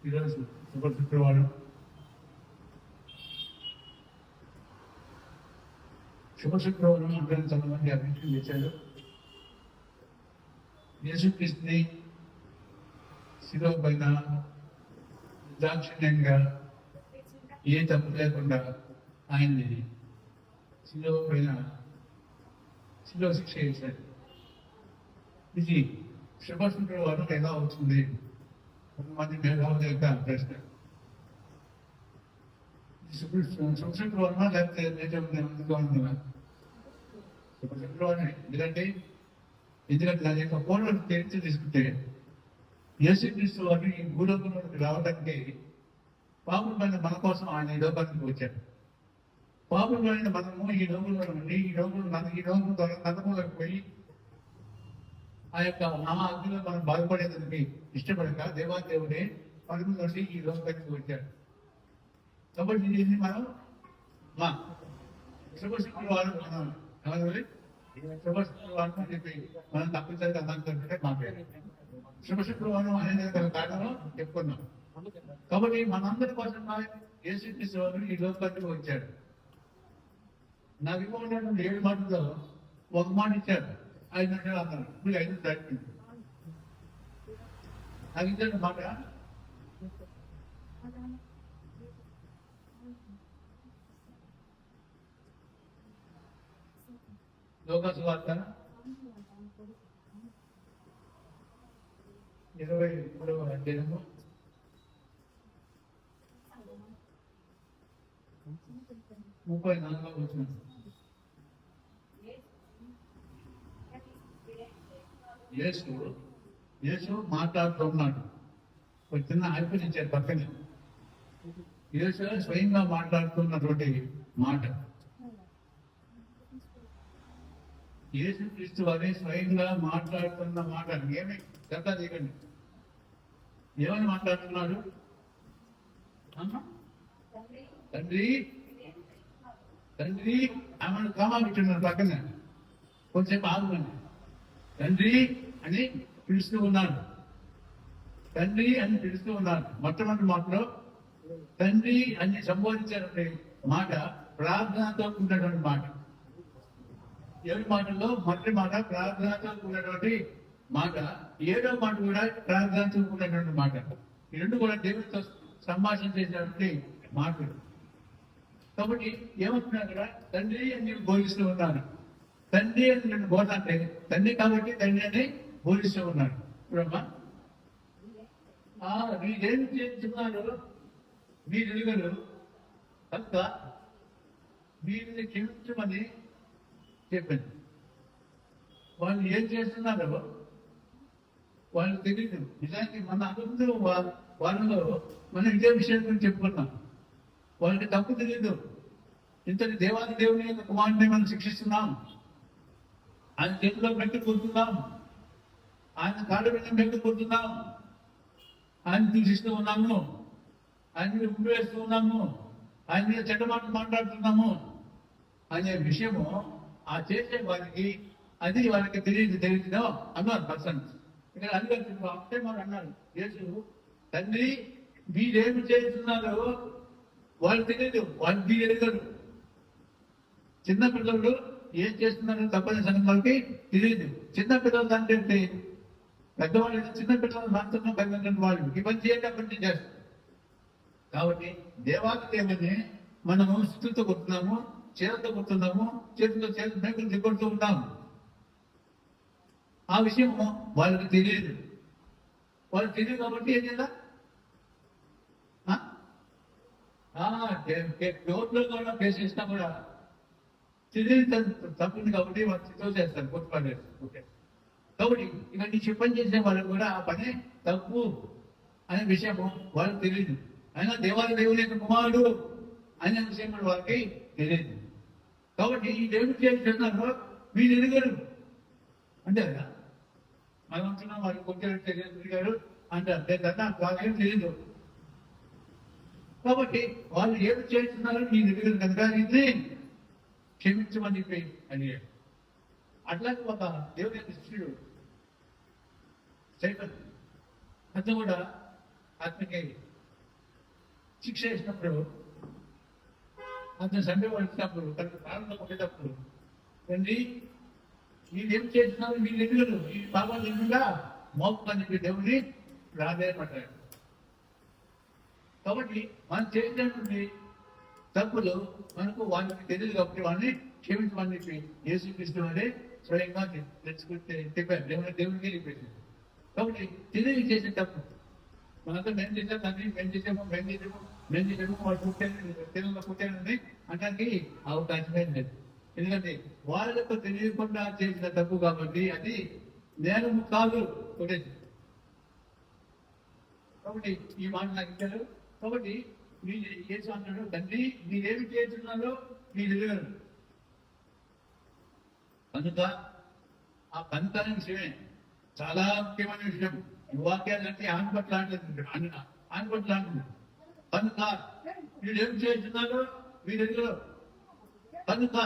ఈరోజు శుక్రవారం. శుక్రవారం అంటే చాలామంది అభివృద్ధి చేశారు. యేసుక్రీస్తుని శిలువ పైన దాక్షిణ్యంగా ఏ తప్పు లేకుండా ఆయన్ని శిలువ పైన శిలువ శిక్ష చేశారు. ఇది శుక్రవారం ఎలా అవుతుంది? కొంతమంది మేధావుల యొక్క ప్రశ్న. శుక్రవారమా లేకపోతే శుక్రవారం? ఎందుకంటే దాని యొక్క పూర్వం తెరిచి తీసుకుంటే యేసుక్రీస్తు వారు ఈ భూలోకంలోకి రావడానికి పాపమైన మన కోసం ఆయన ఈ లోకానికి వచ్చారు. పాపమైన మనము ఈ లోకంలో ఉండి ఈ లోకం ద్వారా నరకంలోకి పోయి ఆ యొక్క అగ్నిలో మనం బాధపడేదానికి ఇష్టపడక దేవాదేవుడే పరుగు నుండి ఈ లోకానికి వచ్చాడు. కాబట్టి ఇది మనం మా శుక్రవారం మనం శుక్రవారం అని చెప్పి మనం తప్పనిసరిగా అర్థంటే మా పేరు శుక్రవారం అనేది కారణం చెప్పుకున్నాం. కాబట్టి మనందరి కోసం యేసుక్రీస్తు వారు ఈ లోకానికి వచ్చాడు. నాకు ఇవ్వకుండా 7 మాటల్లో ఒక మాట ఇచ్చాడు. 5 నిమిషాలు అన్నారు. మీరు 5 దాటింది. నాకు ఇచ్చాడు మాట. లోకాసు వార్త 23వ అధ్యాయము 34వ వచనం. యేసు మాట్లాడుతున్నాడు. ఒక చిన్న ఆజ్ఞించారు పక్కనే. యేసు స్వయంగా మాట్లాడుతున్నటువంటి మాట. యేసుక్రీస్తు వారే స్వయంగా మాట్లాడుతున్న మాట. ఏమి గంట దిగండి. ఏమని మాట్లాడుతున్నాడు? తండ్రి తండ్రి ఆమెను కామాపించున్నాడు పక్కన. కొంచెంసేపు ఆగుమండి. తండ్రి అని పిలుస్తూ ఉన్నాడు. తండ్రి అని పిలుస్తూ ఉన్నాడు. మొట్టమొదటి మాటలో తండ్రి అని సంబోధించినటువంటి మాట ప్రార్థనతో ఉన్నటువంటి మాట. 7 మాటల్లో మొదటి మాట ప్రార్థనతో ఉన్నటువంటి మాట. 7వ మాట కూడా ప్రార్థనతో ఉన్నటువంటి మాట. ఈ రెండు కూడా దేవుడితో సంభాషణ చేసినటువంటి మాటలు. కాబట్టి ఏమంటున్నారు అక్కడ? తండ్రి అని నేను బోధిస్తూ ఉన్నాను. తండ్రి అని నేను బోధ అంటే తండ్రి కాబట్టి తండ్రి అని బోధిస్తూ ఉన్నాడు. ఇప్పుడమ్మా మీరేం చేస్తున్నారు? మీరు ఎలుగలు కనుక వీరిని క్షమించమని చెప్పండి. వాళ్ళు ఏం చేస్తున్నారో వాళ్ళు తెలియదు. నిజానికి మన అందరూ వాళ్ళలో మనం ఇదే విషయం గురించి చెప్పుకున్నాం. వాళ్ళకి తప్పు తెలియదు. ఇంతటి దేవాది దేవుని యొక్క కుమారుని మనం శిక్షిస్తున్నాం. ఆయన చేతిలో మెట్టు కొడుతున్నాం. ఆయన కాళ్ళ మీద మెట్టు కొడుతున్నాం. ఆయన దూషిస్తూ ఉన్నాము. ఆయన మీద గుండు వేస్తూ ఉన్నాము. ఆయన మీద చెడ్డమాటలు మాట్లాడుతున్నాము అనే విషయము ఆ చేసే వారికి అది వాళ్ళకి తెలియదు అన్నారు పర్సన్. ఇక్కడ అది అంటే మనం అన్నారు యేసు తండ్రి వీరేమి చేస్తున్నారో వాళ్ళు తెలియదు. వాళ్ళు మీరు ఎరగరు. చిన్న పిల్లలు ఏం చేస్తున్నారో తప్పని సంగతి తెలియదు. చిన్న పిల్లలు అంటే పెద్దవాళ్ళు చిన్న పిల్లలు మాత్రమే భయపడిన వాళ్ళు ఇవన్నీ చేయండి అప్పటి చేస్తారు. కాబట్టి దేవాది దేవుని మనము స్థుతితో కొడుతున్నాము, చేతులతో కొడుతున్నాము, చేతులతో మేకలు దిగొడుతూ ఉన్నాము. ఆ విషయం వాళ్ళకి తెలియదు. వాళ్ళకి తెలియదు కాబట్టి ఏం చేయాలి? కోర్టులో కూడా కేసు ఇచ్చినా కూడా తెలియదు తప్పుంది కాబట్టి వాళ్ళు చిత్రం చేస్తారు. కొట్టుపడేస్తారు. ఓకే. కాబట్టి ఇవన్నీ చెప్పని చేసే వాళ్ళకి కూడా ఆ పని తప్పు అనే విషయము వాళ్ళకి తెలియదు. అయినా దేవాలయ దేవుని యొక్క కుమారుడు అనే విషయం కూడా వాళ్ళకి తెలియదు. కాబట్టి ఈ దేవుడు చేస్తున్నారు వీళ్ళు ఎదుగారు అంటే కదా మనం అంటున్నాం. వాళ్ళు కొట్టారు అంటారు. వాళ్ళేం తెలియదు. కాబట్టి వాళ్ళు ఏమి చేస్తున్నారో మీ దగ్గర కనుక ఇది క్షమించమని చెప్పి అడిగాడు. అట్లాగే ఒక దేవుని యొక్క శిష్యుడు సైతం అంతా కూడా అతనికి శిక్ష వేసినప్పుడు అతను సండే వచ్చినప్పుడు తనకు ప్రారంభం కొట్టేటప్పుడు తండ్రి వీళ్ళు ఏం చేస్తున్నారు వీళ్ళు ఎదురు ఈ పాపాలు ఎదురుగా మోపుకొని చెప్పి దేవుడిని రాదేయమంటాడు. కాబట్టి మనం చేసినటువంటి తప్పులు మనకు వాళ్ళకి తెలియదు కాబట్టి వాళ్ళని క్షమించమని చెప్పి యేసుక్రీస్తు వారే స్వయంగా తెచ్చుకుంటే చెప్పారు. దేవుడికి చెప్పేసి కాబట్టి తెలియదు చేసే తప్పు మనంతా మేము చేసాం దాన్ని మేము చేసాము వాళ్ళు పుట్టాను తెలుగులో పుట్టానని అనడానికి అవకాశమే లేదు. ఎందుకంటే వాళ్ళకు తెలియకుండా చేసిన తప్పు కాబట్టి అది నేరం కాదు కొట్టేసి. కాబట్టి ఈ మాట నాకు ఇచ్చారు. కాబట్టి మీరు చేసి అంటాడు తండ్రి మీరేమి చేస్తున్నారో మీరు ఎదురు కనుక ఆ కనుక అనే విషయమే చాలా ముఖ్యమైన విషయం. వాక్యాలంటే ఆనపట్ల ఆనపట్ల అంటుంది కనుక మీరు ఏం చేస్తున్నారో మీరు ఎదురు కనుక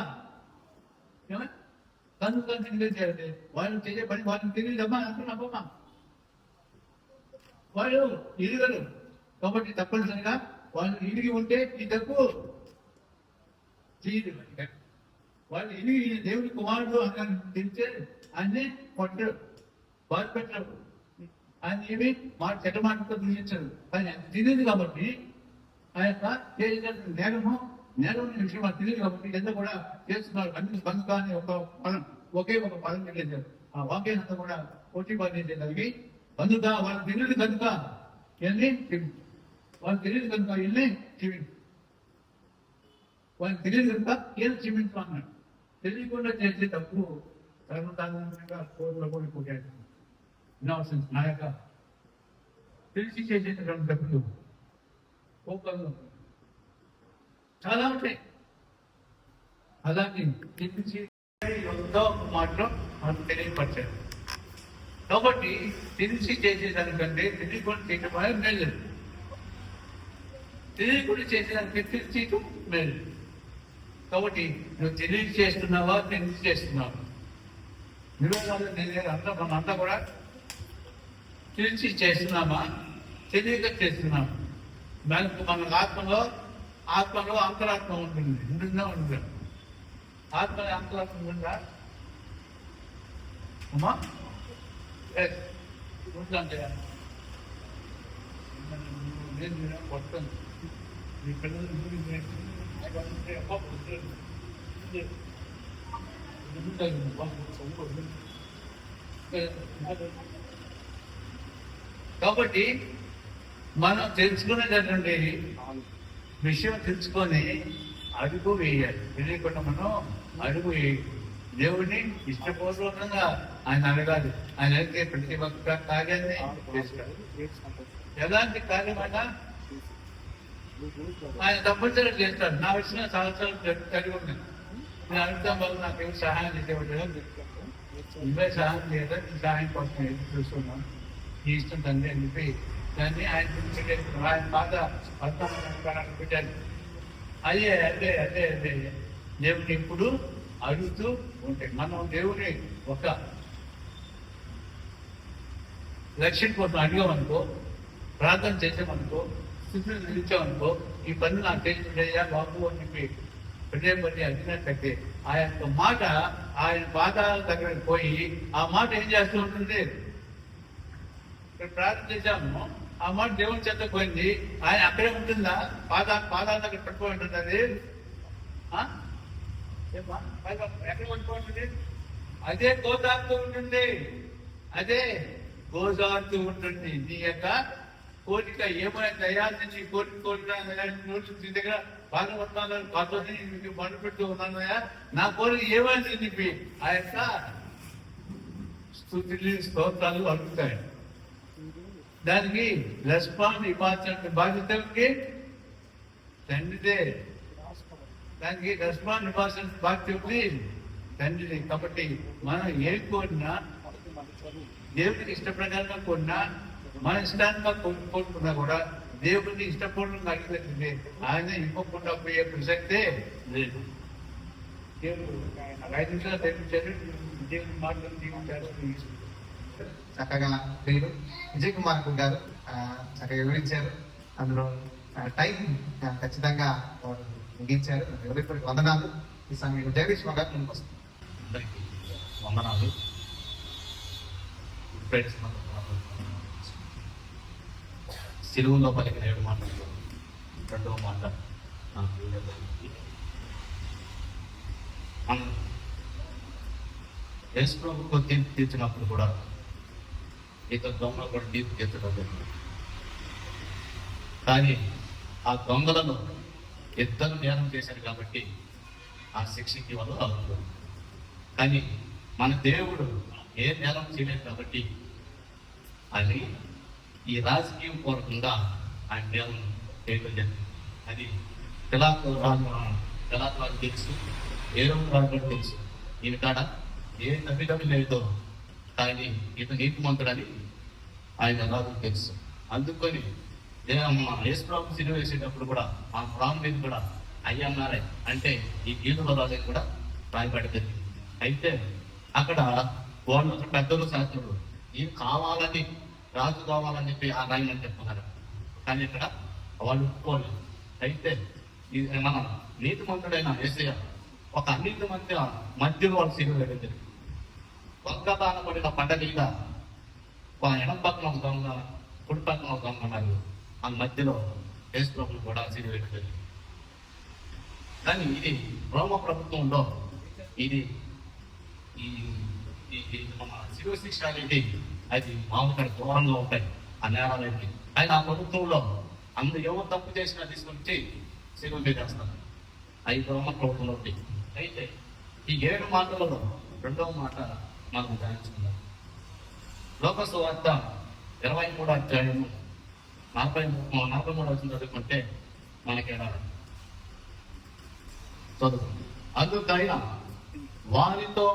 కనుక తెలియజేయాలి. వాళ్ళు చేసే పని వాళ్ళకి తెలియదమ్మా అంటున్నామమ్మా వాళ్ళు ఎదుగరు. కాబట్టి తప్పనిసరిగా వాళ్ళు ఇరిగి ఉంటే ఈ తప్పు చేయదు. వాళ్ళు ఇరిగి దేవుడి కుమారుడు అని తెలిస్తే ఆయన్ని కొట్టరు బాధ పెట్టరు ఆయన ఏమి మాట చెడ్డ మాటతో చూపించరు. కానీ అది తెలియదు కాబట్టి ఆ యొక్క చేసిన నేరం విషయం అది తెలియదు కాబట్టి ఎంత కూడా చేస్తున్నారు. అన్ని కనుక అని ఒక పదం ఒకే ఒక పదం పెట్టేశారు. ఆ వాక్యాన్ని కూడా పోటీ పనిచేసేదానికి కనుక వాళ్ళు తెలియదు కనుక ఎన్ని వాళ్ళు తెలియదు కనుక ఎన్ని క్షమించు వాళ్ళకి తెలియదు కనుక ఏం క్షమించు అన్నాడు. తెలియకుండా చేసే తప్పు సర్వసాధారణంగా కోర్టులో కూడా కొట్టాడు. ఇన్నోసెన్స్ నా యొక్క తెలిసి చేసేటటువంటి తప్పులు కోపంలో చాలా ఉంటాయి. అలాగే తెలిసి మాత్రం మనం తెలియపరచాడు. కాబట్టి తెలిసి చేసేదానికంటే తెలియకుండా చేయడం అనేది మేలు. తెలియకుండా చేసేదానికి తెలిసి మేలు. కాబట్టి నువ్వు తెలిసి చేస్తున్నావా తెలిసి చేస్తున్నావా విరోధాలు మనంతా కూడా తెలిసి చేస్తున్నామా తెలియక చేస్తున్నామా. మనకు మన ఆత్మలో అంతరాత్మ ఉంటుంది. ఉంటుందా ఉంటుందా ఆత్మ అంతరాత్మ ఉంటుందా అమ్మా ఉంటుందంటే నేను కొట్టను మీ పిల్లలు కాబట్టి మనం తెలుసుకునేటటువంటి విషయం తెలుసుకొని అడుగు వేయాలి. తెలియకుండా మనం అడుగు వేయాలి. దేవుడిని ఇష్టపూర్వకంగా ఆయన అడగాలి. ఆయన అడిగే ప్రతి ఒక్క కార్యాన్ని చేస్తాడు. ఎలాంటి కార్యమైనా ఆయన తప్పనిసరిగా చేస్తాడు. నా విషయంలో సంవత్సరాలు కలిగి ఉన్నాను. నేను అడుగుతాం వల్ల నాకు ఏమి సహాయం చేసేవాడు ఇవే సహాయం లేదా నీ సహాయం కోసం ఎదురు చూస్తున్నాను నీ ఇష్టం తండ్రి అని చెప్పి దాన్ని ఆయన పాత వర్తమానం పెట్టాను. అదే అదే అదే అదే దేవుని ఇప్పుడు అడుగుతూ ఉంటాయి. మనం దేవుని ఒక లక్ష్యం కోసం అడిగామనుకో ప్రార్థన చేసామనుకో స్థితిని నిలిచామనుకో ఈ పని నాకు తెలియజేయా బాబు అని చెప్పి పని అడిగినట్లయితే ఆ యొక్క మాట ఆయన పాదాల దగ్గరకు పోయి ఆ మాట ఏం చేస్తూ ఉంటుంది. ప్రార్థన చేశాము ఆ మాట దేవుని చేత పోయింది. ఆయన అక్కడే ఉంటుందా పాదాల దగ్గర పట్టుకో ఉంటుంది. అది ఎక్కడ పట్టుకో ఉంటుంది. అదే గోదాడుతూ ఉంటుంది. అదే గోదాడుతూ ఉంటుంది. నీ యొక్క కోరిక ఏమైనా దయాన్ని కోరిక నీ దగ్గర బాధపడుతున్నాను పాత్రని మండు పెడుతూ ఉన్నానయా నా కోరిక ఏమైంది చెప్పి ఆ యొక్క స్తుతులు స్తోత్రాలు అడుగుతాయి. దానికి రెస్పాండ్ ఇవ్వాల్సిన బాధ్యతకి తండ్రిదే. దానికి రెస్పాండ్ ఇవ్వాల్సిన బాధ్యతకి తండ్రిది. కాబట్టి మనం ఏం కోరినా దేవుడికి ఇష్టప్రకారంగా కోరినా మన ఇష్టాన్ని కోరుకున్నా కూడా దేవుడిని ఇష్టపూర్వకంగా అడిగితే ఆయన ఇవ్వకుండా పోయే ప్రసక్తే లేదు. దేవుడు 5 నిమిషాలు తెప్పించారు. దేవుని మాటలు జీవించారు. చక్కగా మీరు విజయ్ కుమార్ గారు చక్కగా వివరించారు. అందులో టైం ఖచ్చితంగా ముగించారు. ఎవరికి వందనాలు. ఈ సమయంలో జగదీష్ గారు ముందుకు వస్తుంది. అందరికీ వందనాలు. సిలువలో పలికిన 7 మాటలు రెండవ మాట మనం యేసు ప్రభుకు తీర్పు తీర్చినప్పుడు కూడా ఇతర దొంగలు కూడా తీర్పు తీర్చడం జరిగింది. కానీ ఆ దొంగలను ఇద్దరు నేరం చేశారు కాబట్టి ఆ శిక్షకి వాళ్ళు అవుతుంది. కానీ మన దేవుడు ఏ నేరం చేయలేదు కాబట్టి అది ఈ రాజకీయం పూర్వకంగా ఆయన నేరం చేయడం జరిగింది. అది పిలాతు రాజు తెలుసు, ఏరోము రాజు తెలుసు. ఈయన కాడ ఏ తప్పిదమ్మి లేదో కానీ ఇతను నీతిమంతుడని ఆయన రాజుకు తెలుసు. అందుకొని యేసుప్రభు సిలువ వేసేటప్పుడు కూడా ఆ ప్రాణం మీద కూడా అయ్యన్నారే అంటే ఈ గీతుల రాజు కూడా రాయబడింది. అయితే అక్కడ వాళ్ళు పెద్దలు శాస్త్రులు ఇది కావాలని రాజు కావాలని చెప్పి ఆ రాయమని చెప్తున్నారు. కానీ ఇక్కడ వాళ్ళు ఒప్పుకోలేదు. అయితే మన నీతిమంతుడైన యేసయ్య ఒక అన్నిటి మధ్యలో వాళ్ళు సిలువ వేయడం జరిగింది. ఒక్కదాన పడిన పంట మీద ఎడం పక్కన ఒక దొంగ, కుడి పక్కన ఒక దొంగ ఉన్నారు. ఆ మధ్యలో యేసు ప్రభువు కూడా సిలువ వేయడం జరిగింది. కానీ ఇది రోమ ప్రభుత్వంలో ఇది మన సిలువ శిక్ష అనేది అది మామూలుగా దూరంగా ఉంటాయి ఆ నేరాలకి. ఆయన ఆ ప్రభుత్వంలో అందరూ ఎవరు తప్పు చేసినా తీసుకొచ్చి సిలువ వేసేస్తారు. 5 రోమ ప్రభుత్వంలో ఉంటాయి. అయితే ఈ 7 మాటలలో రెండవ మాట మనం ధ్యానించుకుందాం. లోక సువార్త 23వ అధ్యాయము 43 వచ్చిన చదువుకుంటే మనకి చదువు. అందుకైనా వారితో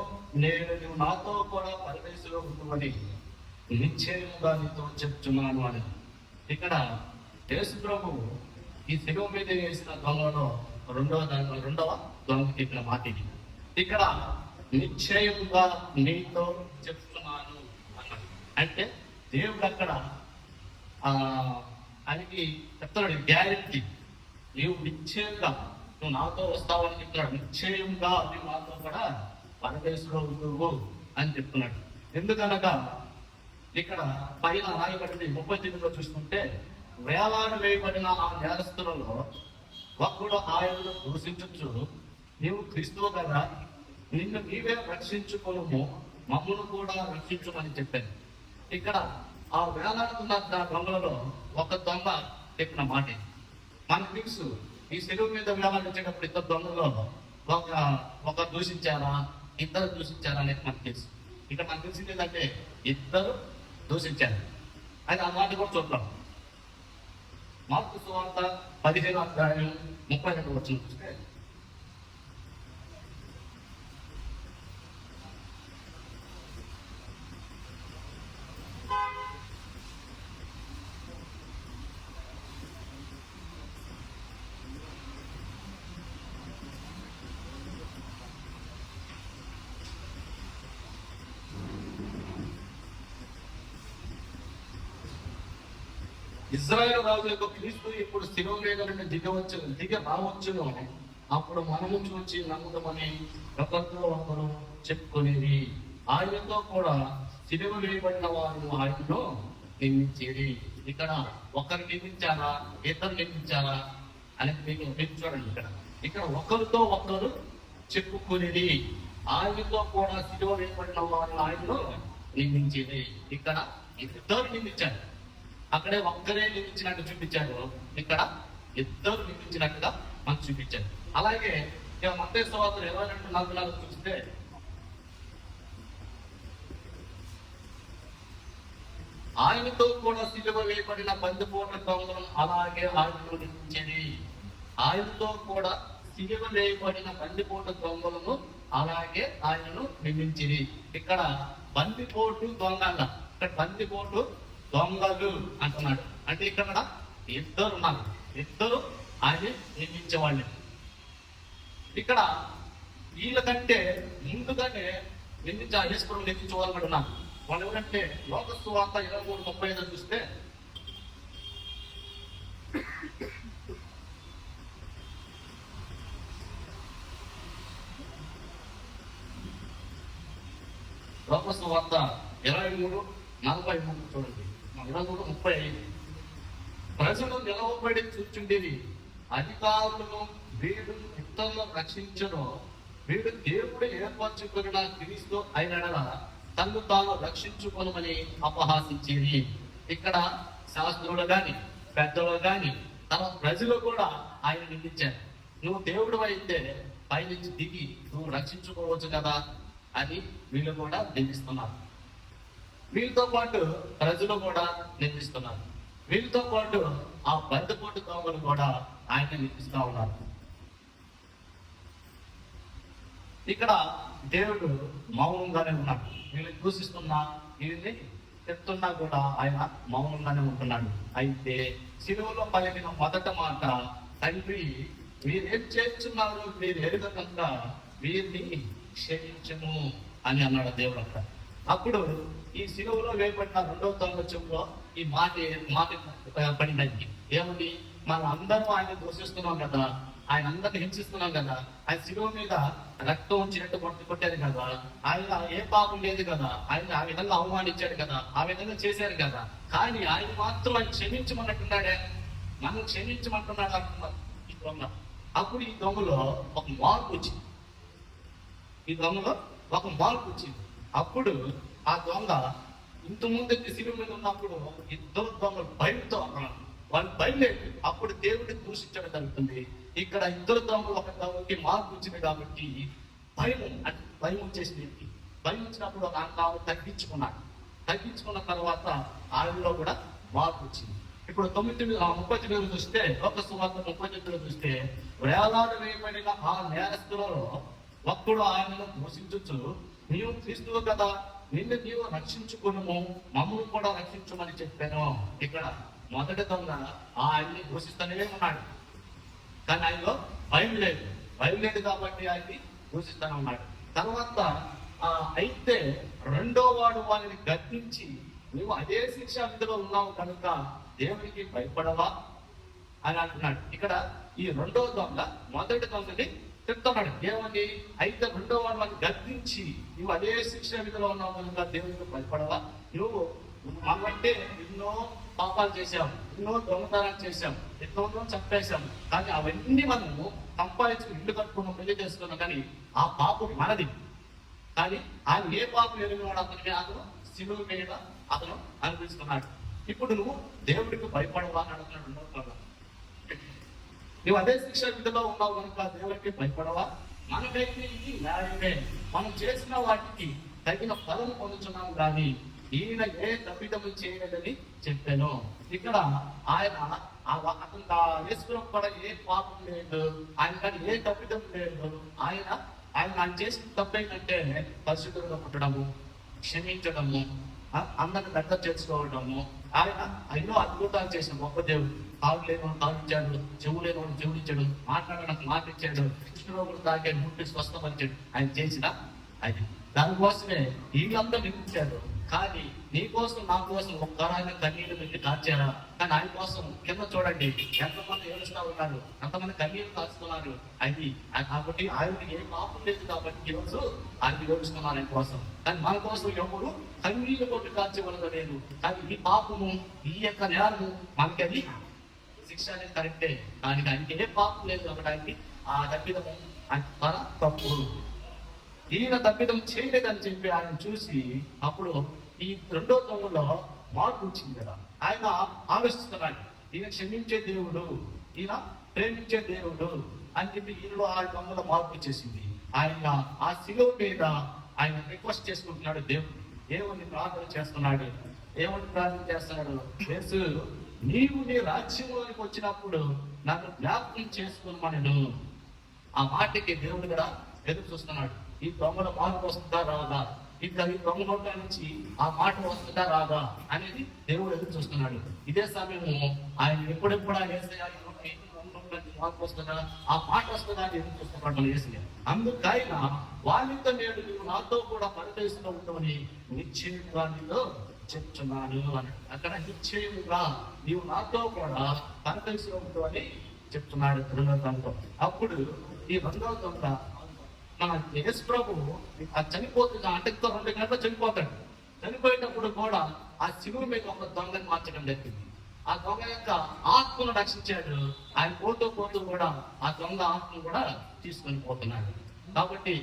నేను నాతో కూడా పరదేశంలో ఉంటుందని నిశ్చయముగా నీతో చెప్తున్నాను అని. ఇక్కడ యేసు ప్రభువు ఈ శిలువ మీద వేసిన దొంగలో రెండవ దొంగకి చెప్పిన మాట ఇది. ఇక్కడ నిశ్చయముగా నీతో చెప్తున్నాను అన్నాడు. అంటే దేవుడు అక్కడ ఆయనకి చెప్తున్నాడు గ్యారెంటీ, నీవు నిశ్చయంగా నువ్వు నాతో వస్తావని చెప్తున్నాడు. నిశ్చయంగా నువ్వు నాతో కూడా పరదేశంలో ఉంటువు అని చెప్తున్నాడు. ఎందుకనగా ఇక్కడ పైన రాయబడింది 39లో చూసుకుంటే వేలాడు వేయబడిన ఆ నేరస్తులలో ఒక్కడు ఆయనను దూషించు, నీవు క్రీస్తువు కదా, నిన్ను నీవే రక్షించుకోను, మమ్మల్ని కూడా రక్షించుమని చెప్పాను. ఇక్కడ ఆ వేలాడుతున్న దొంగలలో ఒక దొంగ చెప్పిన మాట మనకు తెలుసు. ఈ శిలువ మీద వేలాడించేటప్పుడు ఇద్దరు దొంగలో ఒక దూషించారా, ఇద్దరు దూషించారా అనేది మనకు తెలుసు. ఇక్కడ మనకు తెలిసింది ఏంటంటే ఇద్దరు దూషించారు. అది ఆ మాట కూడా చూద్దాం. మార్కు సువార్త 15వ అధ్యాయం 32 వచనం చూస్తే ఇజ్రాయేల్ రాజు యొక్క క్రీస్తు ఇప్పుడు శిలువ మీద నుండి దిగి రావచ్చును, అప్పుడు మనము చూచి నమ్ముదామని ఒకరు చెప్పుకునేది. ఆయనతో కూడా శిలువ వేయబడిన వారు ఆయనను నియమించేది. ఇక్కడ ఒకరు నియమించారా, ఇద్దరు నియమించారా అనేది మీకు చూడండి. ఇక్కడ ఒకరితో ఒకరు చెప్పుకునేది. ఆయనతో కూడా శిలువ వేయబడిన వారు ఆయనను నియమించేది. ఇక్కడ ఇద్దరు నియమించారు. అక్కడే ఒక్కరే నియమించినట్టు చూపించారు, ఇక్కడ ఇద్దరు నియమించినట్టుగా మనకు చూపించారు. అలాగే ఇక మత్తయి సువార్త 22:44 చూస్తే ఆయనతో కూడా సిలువ వేయబడిన బందిపోట్ల దొంగలను అలాగే ఆయనను నియమించేది. ఆయనతో కూడా సిలువ వేయబడిన బందిపోట్ల దొంగలను అలాగే ఆయనను నియమించేది. ఇక్కడ బందిపోటు దొంగ అన్న, ఇక్కడ బందిపోటు దొంగలు అంటున్నాడు. అంటే ఇక్కడ ఇద్దరు ఉన్నారు, ఇద్దరు ఆయన నియమించేవాళ్ళు. ఇక్కడ వీళ్ళకంటే ముందుగానే యేసు ప్రభువు నియమించేవాళ్ళు కూడా ఉన్నారు. వాళ్ళు ఎవరంటే లోక సువార్త 23:35 చూస్తే, లోక సువార్త 23:43 చూడండి. 23:35. ప్రజలు నిలవబడి చూచుండేది, అధికారులను వీడు ఇతరులను రక్షించను, వీడు దేవుడు ఏర్పరచుకున్న క్రీస్తు అయిన తను తాను రక్షించుకోనమని అపహాసించేది. ఇక్కడ శాస్త్రులు గాని పెద్దలు గాని తన ప్రజలు కూడా ఆయన నిందించారు. నువ్వు దేవుడు అయితే పైనుంచి దిగి నువ్వు రక్షించుకోవచ్చు కదా అని వీళ్ళు కూడా నిందిస్తున్నారు. వీళ్ళతో పాటు ప్రజలు కూడా నిందిస్తున్నారు. వీళ్ళతో పాటు ఆ బందిపోటు దొంగలు కూడా ఆయన నిందిస్తూ ఉన్నారు. ఇక్కడ దేవుడు మౌనంగానే ఉన్నాడు. వీళ్ళని దూషిస్తున్నా వీళ్ళని చెప్తున్నా కూడా ఆయన మౌనంగానే ఉంటున్నాడు. అయితే శిలువలో పలికిన మొదట మాట, తండ్రి వీరేం చేస్తున్నారు, మీరు ఎరుగకుండా వీరిని క్షమించము అని అన్నాడు దేవుడు అక్కడ. అప్పుడు ఈ శిలువలో వేయబడిన 2వ సంవత్సరంలో ఈ మాట పడినది. ఏమని? మనం అందరం ఆయన దూషిస్తున్నాం కదా, ఆయన అందరిని హింసిస్తున్నాం కదా, ఆయన శిలువ మీద రక్తం వచ్చినట్టు కొట్టారు కదా, ఆయన ఏ పాపం లేదు కదా, ఆయన ఆ విధంగా అవమానించాడు కదా, ఆ విధంగా చేశారు కదా, కానీ ఆయన మాత్రం ఆయన క్షమించమన్నట్టున్నాడే, మనం క్షమించమంటున్నాడు అంటున్నారు ఈ దొంగ. అప్పుడు ఈ దొంగలో ఒక మార్పు వచ్చింది. ఈ దొంగలో ఒక మార్పు వచ్చింది. అప్పుడు ఆ దొంగ ఇంతకుముందు శిలువ మీద ఉన్నప్పుడు ఇద్దరు దొంగలు భయంతో అన్నారు. వాళ్ళు భయలేదు. అప్పుడు దేవుడిని దూషించడం జరుగుతుంది. ఇక్కడ ఇద్దరు దొంగలు ఒక దొంగకి మార్పు వచ్చింది కాబట్టి భయం వచ్చేసింది. భయం వచ్చినప్పుడు తాను తగ్గించుకున్న తర్వాత ఆయనలో కూడా మార్పు వచ్చింది. ఇప్పుడు 39 చూస్తే, ఒక సువార్త 39 చూస్తే, వేలాడు వేయబడిన ఆ నేరస్తులలో ఒక్కడు ఆయనను దూషించు, నీవు క్రీస్తువు కదా, నిన్ను నీవు రక్షించుకును, మమ్మల్ని కూడా రక్షించమని చెప్పాను. ఇక్కడ మొదటి దొంగ ఆయన్ని దూషిస్తూనే ఉన్నాడు, కానీ ఆయనలో భయం లేదు కాబట్టి ఆయన్ని దూషిస్తూనే ఉన్నాడు. తర్వాత అయితే రెండో వాడు వారిని గద్దించి, నువ్వు అదే శిక్ష విధిలో ఉన్నావు కనుక దేవునికి భయపడవా అని అంటున్నాడు. ఇక్కడ ఈ రెండో దొంగ మొదటి దొంగని చెప్తున్నాడు. ఏమని? అయితే రెండో వాడు వాడిని గద్దించి, నువ్వు అదే శిక్ష విధిలో ఉన్నావు కనుక దేవునికి భయపడవా, నువ్వు మనమంటే ఎన్నో పాపాలు చేశాం, ఎన్నో దొంగతనాలు చేశాం, ఎన్నో చంపేశాం, కానీ అవన్నీ మనము సంపాదించుకుని ఇల్లు కట్టుకున్నాం, పెళ్లి చేసుకున్నాం, కానీ ఆ పాపం మనది. కానీ ఆయన ఏ పాపం ఎరిగినాడు అతనికి అతను శిలువ మీద అతను అనిపిస్తున్నాడు. ఇప్పుడు నువ్వు దేవుడికి భయపడవా అని అడుగుతున్నాడు. నువ్వు అదే శిక్ష విధిలో ఉన్నావు కనుక దేవుడికి భయపడవా? మనకైతే ఇది న్యాయమే, మనం చేసిన వాటికి తగిన ఫలం పొందుతున్నాం, కానీ ఈయన ఏ తప్పిదము చేయలేదని చెప్పాను. ఇక్కడ ఆయన అతను వేసుకున్న కూడా ఏ పాపం లేదు, ఆయన కానీ ఏ తప్పిదం లేదు. ఆయన చేసిన తప్పు ఏంటంటే పరిశుద్ధంగా పుట్టడము, క్షమించడము, అందరిని దగ్గర చేసుకోవడము. ఆయన ఎన్నో అద్భుతాలు చేసిన గొప్ప దేవుడు. కాలు లేని కాలిచ్చాడు, చెవు లేని వాడు చెవులిచ్చాడు, మాట్లాడడానికి మాట ఇచ్చాడు, కృష్ణరోగులు తాకే ముట్టి స్వస్థపరిచాడు. ఆయన చేసిన అది దానికోసమే వీళ్ళందరూ నిలిచాడు. కానీ నీ కోసం నా కోసం ఒక్కరాన్ని కన్నీళ్ళు పెట్టి కాల్చారా? కానీ ఆయన కోసం కింద చూడండి ఎంతమంది ఏడుస్తూ ఉన్నారు, ఎంతమంది కన్నీళ్ళు కాల్చుతున్నారు. అది కాబట్టి ఆయనకి ఏ పాపం లేదు కాబట్టి ఈరోజు ఆయన ఏడుస్తున్నారు ఆయన కోసం. కానీ మన కోసం ఎవరు కన్నీళ్ళు కొట్టి కాల్చేవాళ్ళు లేదు. కానీ ఈ పాపము, ఈ యొక్క నేరము మనకి అది శిక్ష అనేది కరెక్టే, కానీ ఆయనకి ఏ పాపం లేదు కాబట్టి ఆయనకి ఆ తప్పిదము మన తప్పు. ఈయన తప్పిదం చేయలేదని చెప్పి ఆయన చూసి అప్పుడు ఈ రెండో దొంగలో మార్పు వచ్చింది కదా. ఆయన ఆలోచిస్తున్నాడు, ఈయన క్షమించే దేవుడు, ఈయన ప్రేమించే దేవుడు అని చెప్పి ఈయనలో ఆ దొంగలో మార్పు వచ్చేసింది. ఆయన ఆ శిలువ మీద ఆయన రిక్వెస్ట్ చేసుకుంటున్నాడు దేవుడు. ఏమని ప్రార్థన చేస్తున్నాడు? యేసు, నీవు నీ రాజ్యంలోనికి వచ్చినప్పుడు నన్ను జ్ఞాపకం చేసుకోమనను. ఆ మాటకి దేవుడు కూడా ఎదురు చూస్తున్నాడు. ఈ దొంగల మార్పు వస్తుందా రాదా, ఇంకా ఈ దొంగ నోట్ల నుంచి ఆ మాట వస్తుందా రాదా అనేది దేవుడు ఎదురు చూస్తున్నాడు. ఇదే సమయము ఆయన ఎప్పుడెప్పుడు మార్పు వస్తుందా, ఆ మాట వస్తుందా అని ఎదురు చూస్తున్నాడు యేసు. అందుకు ఆయన వాళ్ళతో నేడు నువ్వు నాతో కూడా పరదేశంలో ఉండవని నిశ్చయంగా నీతో చెప్తున్నాను అని. అక్కడ నిశ్చయంగా నీవు నాతో కూడా పరదేశంలో ఉండవని చెప్తున్నాడు రెండవ దొంగ. అప్పుడు ఈ రెండవ దొంగ మన యేసు ప్రభు ఆ చనిపోతున్న అంటతో 2 గంటలు చనిపోతాడు. చనిపోయేటప్పుడు కూడా ఆ శిలువ మీద ఒక దొంగని మార్చడం జరిగింది. ఆ దొంగ యొక్క ఆత్మను రక్షించాడు. ఆయన పోతూ కూడా ఆ దొంగ ఆత్మను కూడా తీసుకొని పోతున్నాడు. కాబట్టి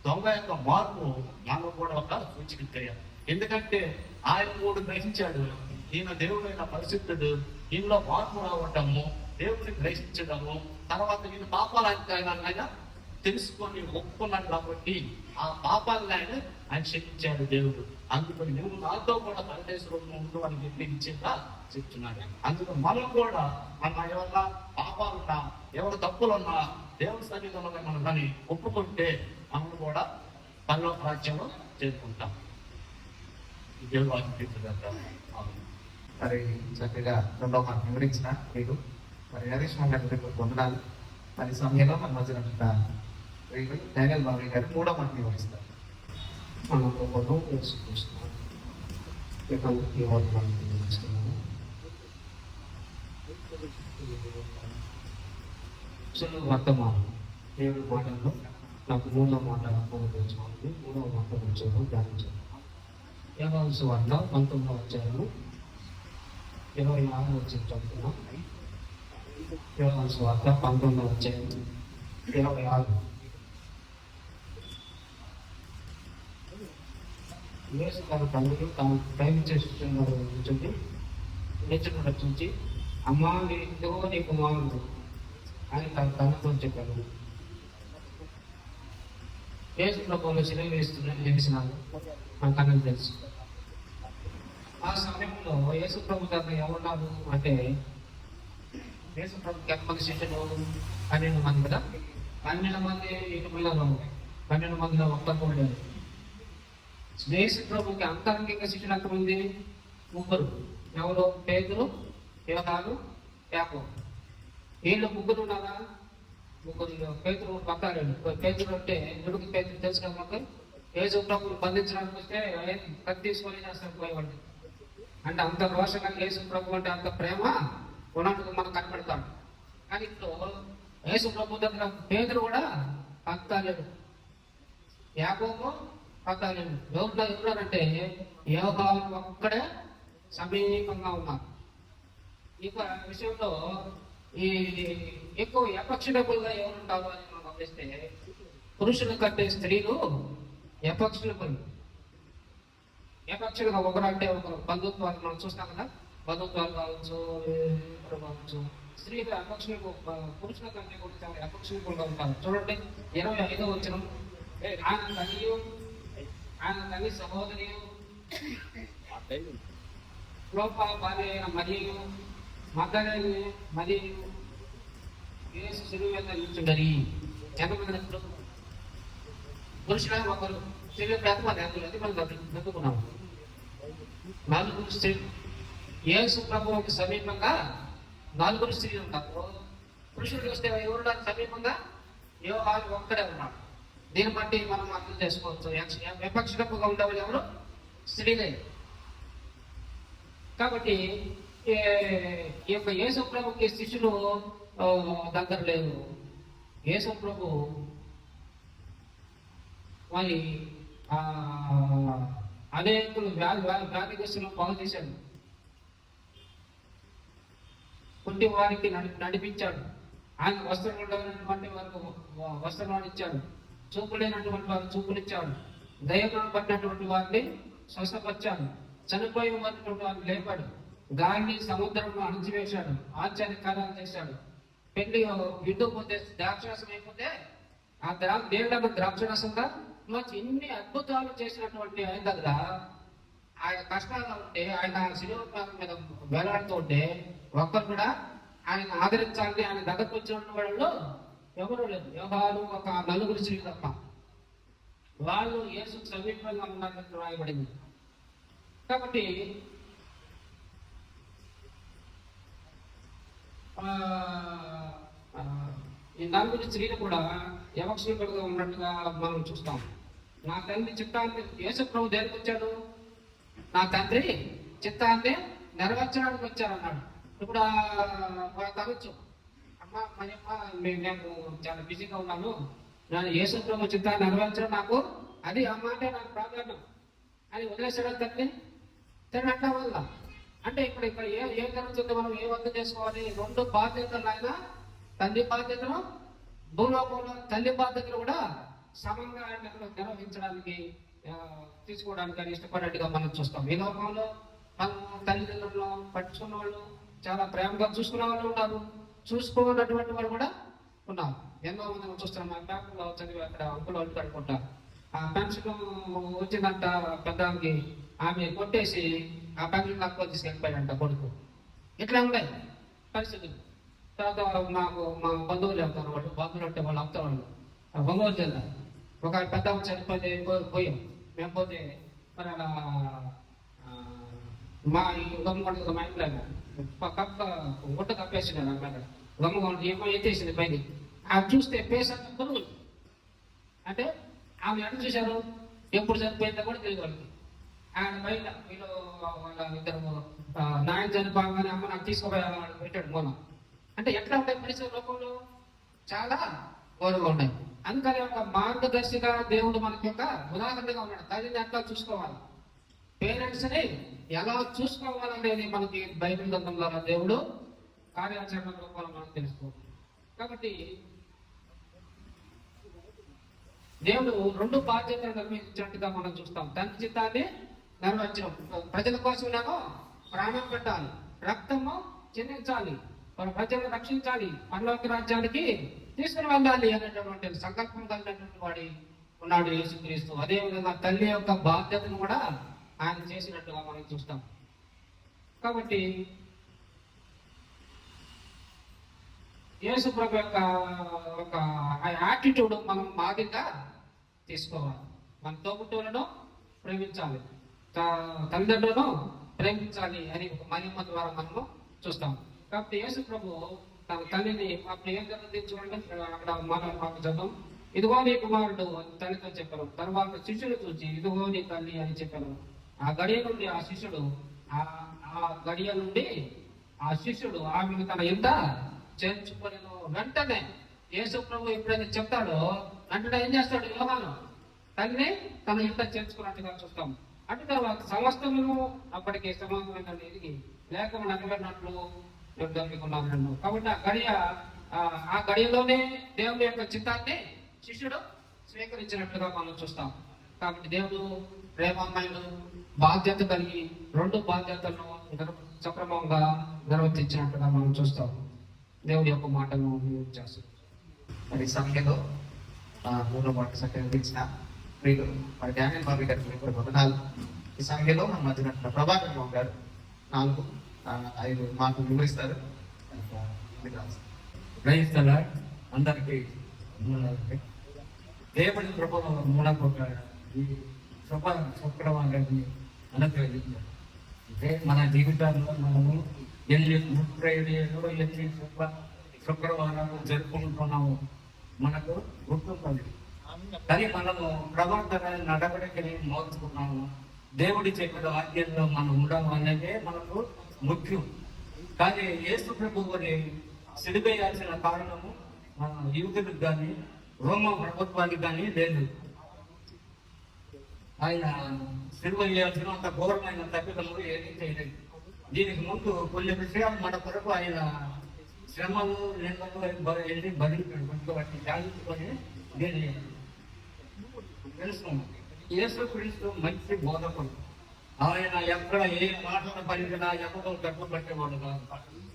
దొంగ యొక్క మార్పు మనకు కూడా ఒక సూచిక క్రియ. ఎందుకంటే ఆయన 3 గ్రహించాడు. ఈయన దేవుడైన పరిశుద్ధుడు, ఈయనలో మార్పు రావటము, దేవుడిని గ్రహించడము, తర్వాత ఈయన పాపాలు ఆయన తెలుసుకొని ఒప్పుకున్నాడు. కాబట్టి ఆ పాపాలను ఆయన క్షమించాడు దేవుడు. అందుకని నువ్వు నాతో కూడా పరదేశంలో ఉండు అని చెప్పి ఇచ్చేలా చెప్తున్నాడు. అందుకు మనం కూడా మన ఎవరన్నా పాపాలున్నా, ఎవరు తప్పులున్నా దేవుడి సన్నిధిలో మనం దాన్ని ఒప్పుకుంటే మనం కూడా పరలోక రాజ్యంలో చేరుకుంటాం. దేవుడు ఆశీర్వదించుగాక. మరి చక్కగా రెండో మాట వివరించిన మీకు మరి హరీష్ గారికి వందనాలు. మరి సమయంలో మన మధ్యన డానియల్ బాబు గారు 3వ మాట వివరిస్తారు. మనం చేసుకుంటున్నాం వర్తమానం 7 మాటల్లో నాకు 3వ మాట అనుభవించాలి. 3వ మాట వచ్చాము ధ్యానించాము. యోహాను వార్త 19వ అధ్యాయము 26వ వచనం చదువుతున్నాం. యోహాను వార్త 19వ అధ్యాయం 26. యేసు తన తండ్రి తాను ప్రేమించే శిష్యులను ఉంచుంది నేర్చుకుని రక్షించి, అమ్మా ఇదిగో నీ కుమారుడు అని తన తండ్రితో చెప్పాడు. యేసు ప్రభువులో శిలువ వేసినాడు మనకు అన్నది తెలుసు. ఆ సమయంలో యేసు ప్రభు దగ్గర ఎవరున్నారు అంటే, యేసు ప్రభుకి ఎంతమంది శిష్యులు? 12 మంది కదా. 12 మంది ఇటు పిల్లలు, 12 మందిలో ఒక్కరు ఉండేది. యేసు ప్రభుకి అంతరంగిక శిష్యులు ఎంతమంది? 3. ఎవరు? పేతురు, యోహాను, యాకోబు. వీళ్ళు 3 ఉన్నారా? 3. పేతురు పక్కాలేడు. పేతురు అంటే ఎందుకు పేతురు తెలుసు కదా మనకు. యేసు ప్రభుని బంధించడానికి వస్తే కత్తి తీసుకొని చేస్తాను పోయేవాడు. అంటే అంత రోషంగా యేసు ప్రభు అంటే అంత ప్రేమ ఉన్నట్టుగా మనకు కనపడతాడు. కానీ ఇప్పుడు యేసు ప్రభు దగ్గర పేతురు కూడా పక్కాలేడు, యాకోబు పక్కాలేడు. ఎవరంటే యోహాను ఒక్కడే సమీపంగా ఉన్నారు. ఈ విషయంలో ఈ ఎక్కువ ఎపక్షణబుల్గా ఎవరుంటారు అని మనం గమనిస్తే, పురుషుల కంటే స్త్రీలు ఎపక్షణబుల్. ఎపక్షణగా ఒకరంటే ఒకరు బంధుత్వాలు మనం చూస్తాం కదా. బంధుత్వాలు కావచ్చు, స్త్రీలు అపక్షణకు, పురుషుల కంటే కూడా చాలా అపక్షణబుల్గా ఉంటారు. చూడండి 25వ వచనం. ఆయన తల్లి సహోదరి క్లోపా భార్య అయిన మరియు మగ్దలేనే మరియు యేసు శిలువ మీద నిల్చుండరి. ఎంతమంది పురుషుల ఒకరు, స్త్రీలు ఎంతమంది? అందుకున్నాము 4 స్త్రీలు. యేసు ప్రభువుకి సమీపంగా 4 స్త్రీలు ఉంటారు. పురుషులు చూస్తే ఎవరు సమీపంగా? యోహాను ఒక్కడే ఉన్నాడు. దీన్ని బట్టి మనం అర్థం చేసుకోవచ్చు, విపక్షగా ఉండేవాళ్ళు ఎవరు? స్త్రీలే. కాబట్టి ఈ యొక్క యేసు ప్రభుకి శిష్యులు దగ్గర లేరు. యేసు ప్రభు మరి అనేకులు వ్యాధిగ్రస్తులను బాగు చేశాడు. కుంటి వారికి నడిపించాడు. ఆయన వస్త్రం ఉండేటువంటి వారికి వస్త్రం ఇచ్చాడు. చూపు లేనటువంటి వారు చూపునిచ్చాడు. దయ్యం పడినటువంటి వారిని స్వస్థపరిచాడు. చనిపోయి ఉన్నటువంటి వారిని లేపాడు. గాలిని సముద్రంలో అణిచివేశాడు. ఆశ్చర్య కార్యాలు చేశాడు. పెళ్లి విందు పోతే ద్రాక్షరసం అయిపోతే ఆ నీళ్ళకు ద్రాక్షరసంగా ఎన్ని అద్భుతాలు చేసినటువంటి ఆయన దగ్గర ఆయన కష్టాల్లో ఉంటే, ఆయన శిలువ మీద వేలాడుతూ ఉంటే ఒక్కరు కూడా ఆయన ఆదరించాలని ఆయన దగ్గరకు వచ్చిన వాళ్ళు ఎవరు లేదు. యోహాను ఒక 4 స్త్రీలు తప్ప. వాళ్ళు యేసుకు సమీపంగా ఉన్నారని రాయబడింది. కాబట్టి నలుగురు స్త్రీలు కూడా యవక్షులుగా ఉన్నట్టుగా మనం చూస్తాం. నా తండ్రి చిత్తాన్ని యేసు ప్రభు దేనికి వచ్చాడు? నా తండ్రి చిత్తాన్ని నెరవేర్చడానికి వచ్చారన్నాడు. ఇప్పుడు తనొచ్చు అమ్మ మనమ్మ నేను చాలా బిజీగా ఉన్నాను, నేను యేసు ప్రభు చిత్తాన్ని నెరవేర్చడం నాకు అది ఆ మాట నాకు ప్రాధాన్యం అని వదిలేసాడు తండ్రి. తండ్రి అంట వల్ల అంటే ఇక్కడ ఏం జరుగుతుంది? మనం ఏం అర్థం చేసుకోవాలి? రెండు బాధ్యతలు ఆయన తండ్రి బాధ్యతను భూలోకంలో తల్లి బాధ్యతలు కూడా సమంగా ఆయన నిర్వహించడానికి తీసుకోవడానికి అని ఇష్టపడేట్టుగా మనం చూస్తాం. ఈ లోకంలో మనం తల్లిదండ్రులను పట్టుకున్న వాళ్ళు, చాలా ప్రేమగా చూసుకునే వాళ్ళు ఉన్నారు, చూసుకోనటువంటి వాళ్ళు కూడా ఉన్నారు. ఎన్నో మంది మనం చూస్తున్నాం. మా బ్యాంకులో చదివి అక్కడ అంకులు వాళ్ళు కడుకుంటారు. ఆ పెన్షన్ వచ్చిందంట పెద్దకి, ఆమె కొట్టేసి ఆ పెన్షన్ నాకు తీసుకెళ్ళిపోయాడంట కొడుకు. ఇట్లా ఉన్నాయి పరిస్థితులు. తర్వాత మాకు మా బంధువులు వెళ్తారు, వాళ్ళు బంధువులు అంటే వాళ్ళు అప్తా వాళ్ళు ఒంగోలు జిల్లా ఒక పెద్ద చనిపోతే పోయాం మేము. పోతే మరి అలా మా గమ్ముకుంటుంది మా ఇంట్లో గుట్ట కప్పేసింది అన్నమాట. గమ్ముకుంటుంది ఏమో ఎత్తేసింది పైన. అది చూస్తే పేస్ అంతా పురుగులు. అంటే ఆమె ఎక్కడ చూశారు? ఎప్పుడు చనిపోయిందో కూడా తెలియదు వాళ్ళకి. ఆయన బయట వీళ్ళు వాళ్ళ ఇద్దరు నాయన చనిపోగానే అమ్మ నాకు తీసుకోపోయాడు పెట్టాడు మూలం. అంటే ఎట్లా ఉంటాయి పరిస్థితుల లోకంలో? చాలా ఘోరంగా ఉన్నాయి. అందుకని ఒక మార్గదర్శిగా దేవుడు మనకి ఒక ఉదాహరణగా ఉన్నాడు. తల్లిని ఎట్లా చూసుకోవాలి, పేరెంట్స్ ని ఎలా చూసుకోవాలనేది మనకి బైబిల్ గ్రంథంలో దేవుడు కార్యాచరణ రూపంలో మనం తెలుసుకోవాలి. కాబట్టి దేవుడు రెండు బాధ్యతలు నిర్వహించినట్టుగా మనం చూస్తాం. తండ్రి చిత్తాన్ని నెరవేర్చడం, ప్రజల కోసమేమో ప్రాణం పెట్టాలి, రక్తము చెందించాలి, మన ప్రజలను రక్షించాలి, పరలోక రాజ్యానికి తీసుకుని వెళ్ళాలి అనేటటువంటి సంకల్పం కలిగినటువంటి వాడి ఉన్నాడు యేసుక్రీస్తు. అదేవిధంగా తల్లి యొక్క బాధ్యతను కూడా ఆయన చేసినట్టుగా మనం చూస్తాం. కాబట్టి యేసు ప్రభు యొక్క ఒక యాటిట్యూడ్ మనం మాదిరిగా తీసుకోవాలి. మన తోబుట్టువులను ప్రేమించాలి, తల్లిదండ్రులను ప్రేమించాలి అని ఒక మహిమ ద్వారా మనము చూస్తాం. కాబట్టి యేసు ప్రభు తన తల్లిని అప్పుడు ఏం జరుగుతుంది చూడండి. అక్కడ మాకు చదువు, ఇదిగో నీ కుమారుడు తల్లితో చెప్పారు. తర్వాత శిష్యుడు చూసి ఇదిగో నీ తల్లి అని చెప్పారు. ఆ గడియ నుండి ఆ శిష్యుడు ఆ శిష్యుడు ఆమెను తన ఎంత చేర్చుకొని వెంటనే యేసు ప్రభు ఎప్పుడైతే చెప్తాడో వెంటనే ఏం చేస్తాడు? యోహాను తల్లిని తన ఇంట చేర్చుకున్నట్టుగా చూస్తాం. అటు తర్వాత సమస్తము అప్పటికి సమానమైన ఎదిగి లేక నెరవేరినట్లు నిర్ధారికున్నాను. కాబట్టి ఆ గడియలోనే దేవుని యొక్క చిత్తాన్ని శిష్యుడు స్వీకరించినట్లుగా మనం చూస్తాం. కాబట్టి దేవుడు ప్రేమమయుడు, బాధ్యత కలిగి రెండు బాధ్యతలను సక్రమంగా నిర్వర్తించినట్టుగా మనం చూస్తాం. దేవుడి యొక్క మాటను చేస్తాం. మరి సమయంలో మూడో మాట సహకరించిన ప్రియులు మరి డానియల్ బాబీ గారికి వందనాలు. ఈ సమయంలో మన మధ్యన ప్రభాకర్ రావు గారు 4-5 మాటలు వివరిస్తారు. గ్రహిస్తారా అందరికీ దేవుడి కృపలో మూలకు ఈ శుక్రవారాన్ని అనుగ్రహించారు. అంటే మన జీవితాల్లో మనము ఎన్ని శుక్రవారాలు జరుపుకుంటున్నాము మనకు గుర్తుంటుంది. కానీ మనము ప్రవర్తన నడవడికని మోసుకున్నాము. దేవుడి చెప్పిన వాక్యంలో మనం ఉండడం అనేది మనకు ముఖ్యం. కానీ యేసు ప్రభువుని సిలివేయాల్సిన కారణము మన యూదులకు కానీ రోమ ప్రభుత్వానికి కానీ లేదు. ఆయన సిలువ వేయాల్సిన అంత ఘోరమైన తప్పిదములు ఏమీ చేయలేదు. దీనికి ముందు కొన్ని విషయాలు మన కొరకు ఆయన శ్రమలు నిందలు భరించాడు. వాటిని జాగ్రత్తకొని దీన్ని తెలుసుకున్నాం. యేసుక్రీస్తు మంచి బోధకుడు. ఆయన ఎక్కడ ఏ మాటలు పలికినా ఎవరో డబ్బు పట్టేవాడు కాదు.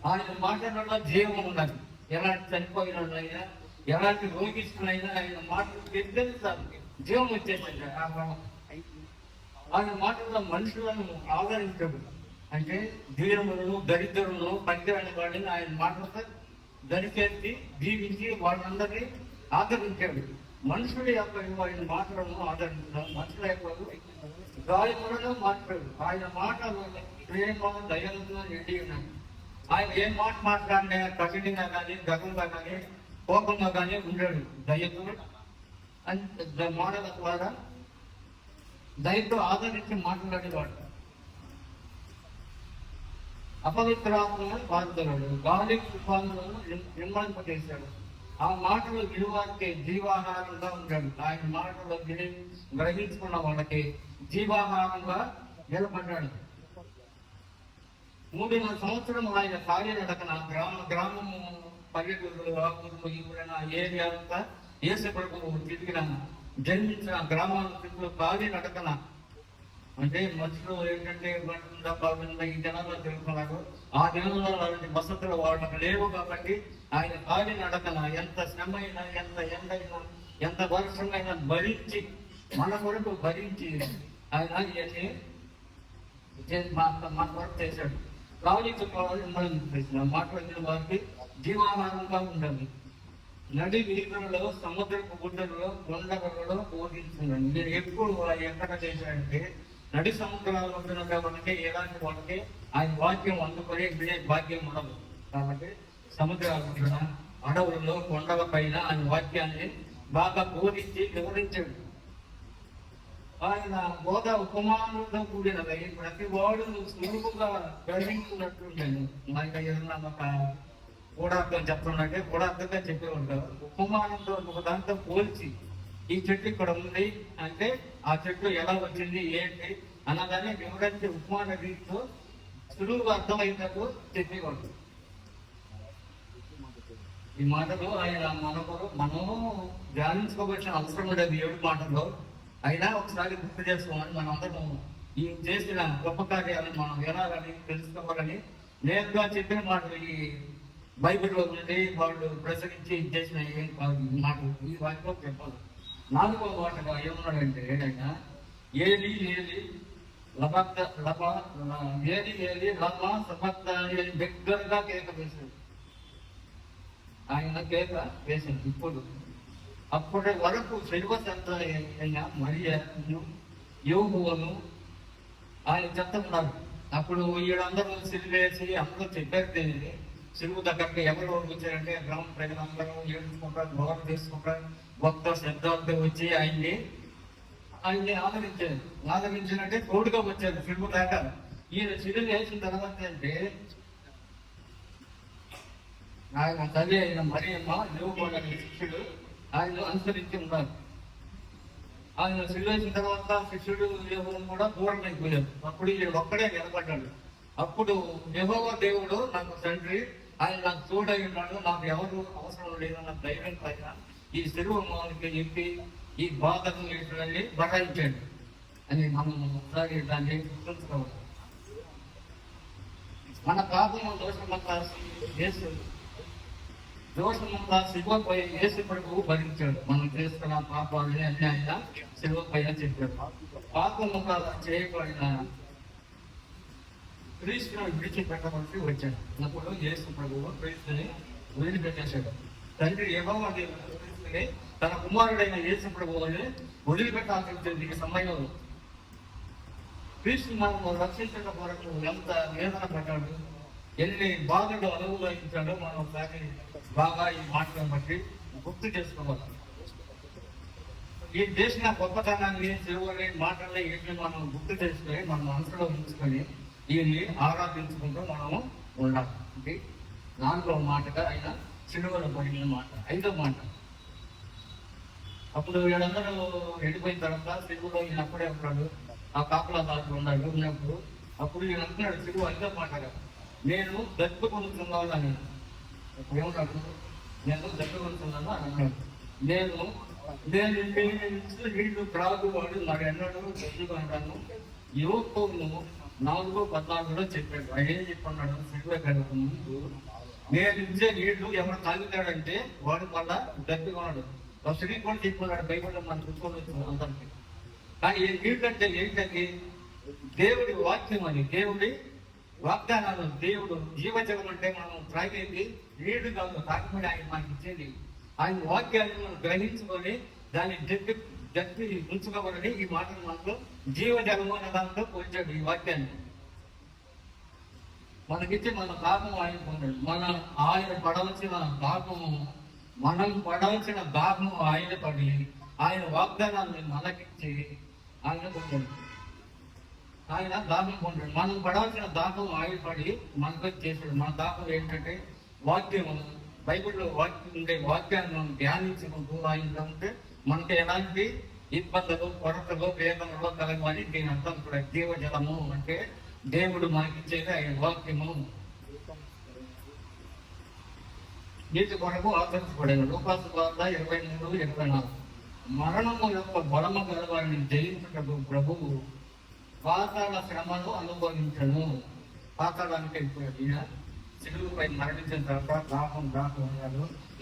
ఆయన మాటలలో జీవం ఉన్నది. ఎలాంటి చనిపోయినైనా ఎలాంటి రోగిస్తున్నైనా ఆయన మాటలు తెలుస్తారు, జీవం వచ్చేసింది. ఆయన మాటల్లో మనుషులను ఆదరించాడు. అంటే దీనులను దరిద్రులను పనికిరాని వాడిని ఆయన మాటలతో దరిచేసి జీవించి వాళ్ళందరినీ ఆదరించాడు. మనుషుల యొక్క ఆయన మాటలను ఆదరించాడు. మనుషుల యొక్క గాయకులను మాట్లాడు. ఆయన మాటలు ప్రేమ దయలతో నిండి ఉన్నాయి. ఆయన ఏ మాట మాట్లాడినా కఠినంగా కానీ గతంగా కానీ కోపంగా కానీ ఉండేడు. దయతో మాటల ద్వారా దయతో ఆదరించి మాట్లాడేవాడు. అపవిత్రాత్మను పాల్గొన్నాడు, గాలి తుఫానులను నిర్మాణింపజేశాడు. ఆ మాటలు విలువారికి జీవాహారంగా ఉంటాడు. ఆయన మాటలు గ్రహించుకున్న వాళ్ళకి జీవాహారంగా నిలబడ్డాడు. 3.5 సంవత్సరం ఆయన కార్యనడకన గ్రామము పల్లెటూరు ఆకులు ఈవిడైన ఏరియా అంతా ఏసు ప్రభువు తిరిగిన జన్మించిన గ్రామాల కార్యనడకన, అంటే మధ్యలో ఏంటంటే ఈ జనాల్లో తిరుగుతున్నారు. ఆ దినంలో అలాంటి వసతులు వాళ్ళకి లేవు కాబట్టి ఆయన కార్యనడకన ఎంత శ్రమ అయినా, ఎంత ఎండైనా, ఎంత వర్షమైనా భరించి, మన కొరకు భరించి ఆయన ఇవన్నీ మన కొరకు చేశాడు. మాట్లాడిన వారికి జీవాహారంగా ఉండాలి. నడి వీధులలో, సముద్రపు గుడ్డలలో, కొండలలో బోధించున్నాడు. మీరు ఎప్పుడు ఎక్కడ చేశాడంటే నడి సముద్రాల్లో ఉంటున్న వాళ్ళకి, ఎలాంటి వాళ్ళకి ఆయన వాక్యం అందుకొని వినే భాగ్యం ఉండదు. కాబట్టి సముద్రాలు ఉంటున్న అడవులలో, కొండల పైన ఆయన వాక్యాన్ని బాగా బోధించి వివరించాడు. ఆయన బోధ ఉపమానంతో కూడినది. ప్రతి వాడు సులువుగా గ్రహించుకున్నట్టుంటాను. మనకి ఏదన్నా ఒక కూడార్థం చెప్తున్నట్టే కూడార్థంగా చెప్పేవాడు. ఉపమానంతో ఒక దాంతో పోల్చి, ఈ చెట్టు ఇక్కడ ఉంది అంటే ఆ చెట్టు ఎలా వచ్చింది ఏంటి అన్నదాన్ని వివరించి ఉపమాన రీతితో సులువుగా అర్థమైనట్టు చెప్పేవాడు. ఈ మాటలు ఆయన మనము ధ్యానించుకోవాల్సిన అవసరం ఉండదు 7 మాటల్లో. అయినా ఒకసారి గుర్తు చేసుకోమని మనం అందరం ఈ చేసిన గొప్ప కార్యాలను మనం వినాలని, తెలుసుకోవాలని నేరుగా చెప్పిన మాటలు ఈ బైబిల్లో నుండి వాళ్ళు ప్రసరించి చేసిన ఏం మాటలు ఈ వాటిలో చెప్పాలి. 4వ మాటగా ఏమన్నాడంటే ఆయన ఏలి ఏలి లమా సబక్తాని దగ్గరగా కేక వేశాడు. ఆయన కేక వేశాడు. అప్పటి వరకు శిలువ చెత్త అయిన మరియను, యోబును ఆయన చెత్త ఉన్నారు. అప్పుడు వీళ్ళందరూ సిలువేసి అందరూ చెప్పారు. సిలువు దగ్గరికి ఎవరు వచ్చారంటే గ్రామ ప్రజలందరూ ఏడుచుకుంటారు, గౌరవ తీసుకుంటారు, భక్త శబ్దాలతో వచ్చి ఆయన్ని ఆదరించారంటే తోడుగా వచ్చారు సిలువు దాకా. ఈయన సిలువ వేసిన తర్వాత అంటే ఆయన తల్లి అయిన మరియమ్మ, యోబు శిష్యుడు ఆయన అనుసరించి ఉన్నారు. ఆయన సిలువేసిన తర్వాత శిష్యుడు కూడా దూరం అయిపోయాడు. అప్పుడు ఈయన ఒక్కడే నిలబడ్డాడు. అప్పుడు యెహోవా దేవుడు నాకు తండ్రి, ఆయన నాకు తోడై ఉన్నాడు, నాకు ఎవరు అవసరం లేదు అన్న ధైర్యం పైన ఈ సిలువ మానికి చెప్పి ఈ బాధను వెళ్ళి బరాయించాడు అని మనం ఒకసారి దాన్ని గుర్తుంచుకోవాలి. మన పాపము దోషమంతా శిలువపై యేసు ప్రభువు భరించాడు. మనం చేస్తున్న పాపాలని అన్ని ఆయన శిలువ పైన చెప్పాడు. పాపము చేయబడిన క్రీస్తును విడిచిపెట్టవలసి వచ్చాడు. అప్పుడు యేసు ప్రభువు క్రీస్తుని వదిలిపెట్టేశాడు. తండ్రి యెహోవా క్రీస్తుని తన కుమారుడైన యేసు ప్రభువుని వదిలిపెట్టాల్సి వచ్చింది. ఈ సమయంలో క్రీస్తు మనము రక్షించడం కొరకు ఎంత వేదన పడ్డాడు, ఎన్ని బాధలు అనుభవించాడో మనం ఒకసారి బాగా ఈ మాటలను బట్టి గుర్తు చేసుకోవాలి. ఈ చేసిన గొప్పతనాన్ని, శిలువని, మాటల్ని వీటిని మనం గుర్తు చేసుకొని మన మనసులో ఉంచుకొని దీన్ని ఆరాధించుకుంటూ మనము ఉండాలి. ఇది 4వ మాటగా ఆయన శిలువలో పడిన మాట. 5వ మాట, అప్పుడు వీళ్ళందరూ వెళ్ళిపోయిన తర్వాత శిలువలో ఈయన అప్పుడే ఉన్నాడు. ఆ కాపలా దాంట్లో ఉన్నప్పుడు అప్పుడు ఈయన అంటున్నాడు శిలువ 5వ మాటగా, నేను దప్పుకొనుతున్నాను అని. ఏమన్నాడు? నేను దప్పుకొనుతున్నాను అని అన్నాడు. నేను నీళ్లు త్రాగువాడు మరి ఎన్నడూ దప్పుకుంటాను. యువకును 4:14 చెప్పాడు. ఆయన ఏం చెప్పన్నాడు? శిలువ కనుక ముందు నేను ఇచ్చే నీళ్లు ఎవరు తాగుతాడంటే వాడు మళ్ళా దప్పుకున్నాడు. స్త్రీ కూడా చెప్పుకున్నాడు బైబిల్లో మనం చూసుకొని వచ్చింది అందరికి. కానీ ఈ నీళ్ళు అంటే ఏంటంటే దేవుడి వాక్యం అని, దేవుడి వాగ్దానాలు. దేవుడు జీవజలం అంటే మనం త్రాగేది నీళ్లు కాదు, తాగమని ఆయన మనకి ఇచ్చేది. ఆయన వాక్యాన్ని మనం గ్రహించుకొని దాన్ని జప్పి ఉంచుకోవాలని ఈ మాటలు మనకు జీవజలము అనే దాంట్లో పోల్చాడు. ఈ వాక్యాన్ని మనకిచ్చి మన పాపం ఆయన పొందాడు. ఆయన పడవలసిన పాపము మనం పడవలసిన దాహం ఆయన పడి ఆయన వాగ్దానాన్ని మనకిచ్చి ఆయన పొందాడు. ఆయన దాహం పొందాడు. మనం పడవలసిన దాహం ఆయన పడి మనకు చేశాడు. మన దాహం ఏంటంటే వాక్యము, బైబిల్లో వాక్యం ఉండే వాక్యాన్ని మనం ధ్యానించుకుంటూ ఆయన ఉంటే మనకి ఎలాంటి ఇబ్బందులు, కొరతలు, వేదనలు కలగని దీని అర్థం కూడా. జీవజలము అంటే దేవుడు మనకిచ్చేది ఆయన వాక్యము. నీతి కొరకు ఆచరించబడిన రూపాసు వార్త 23:24. మరణము యొక్క బలము గలవారిని జయించుటకు ప్రభువు పాతాళ శ్రమను అనుభవించను. పాతాళానికి వెళ్ళిపోయాడు ఈయన. సిలువుపై మరణించిన తర్వాత దాహం అన్నారు.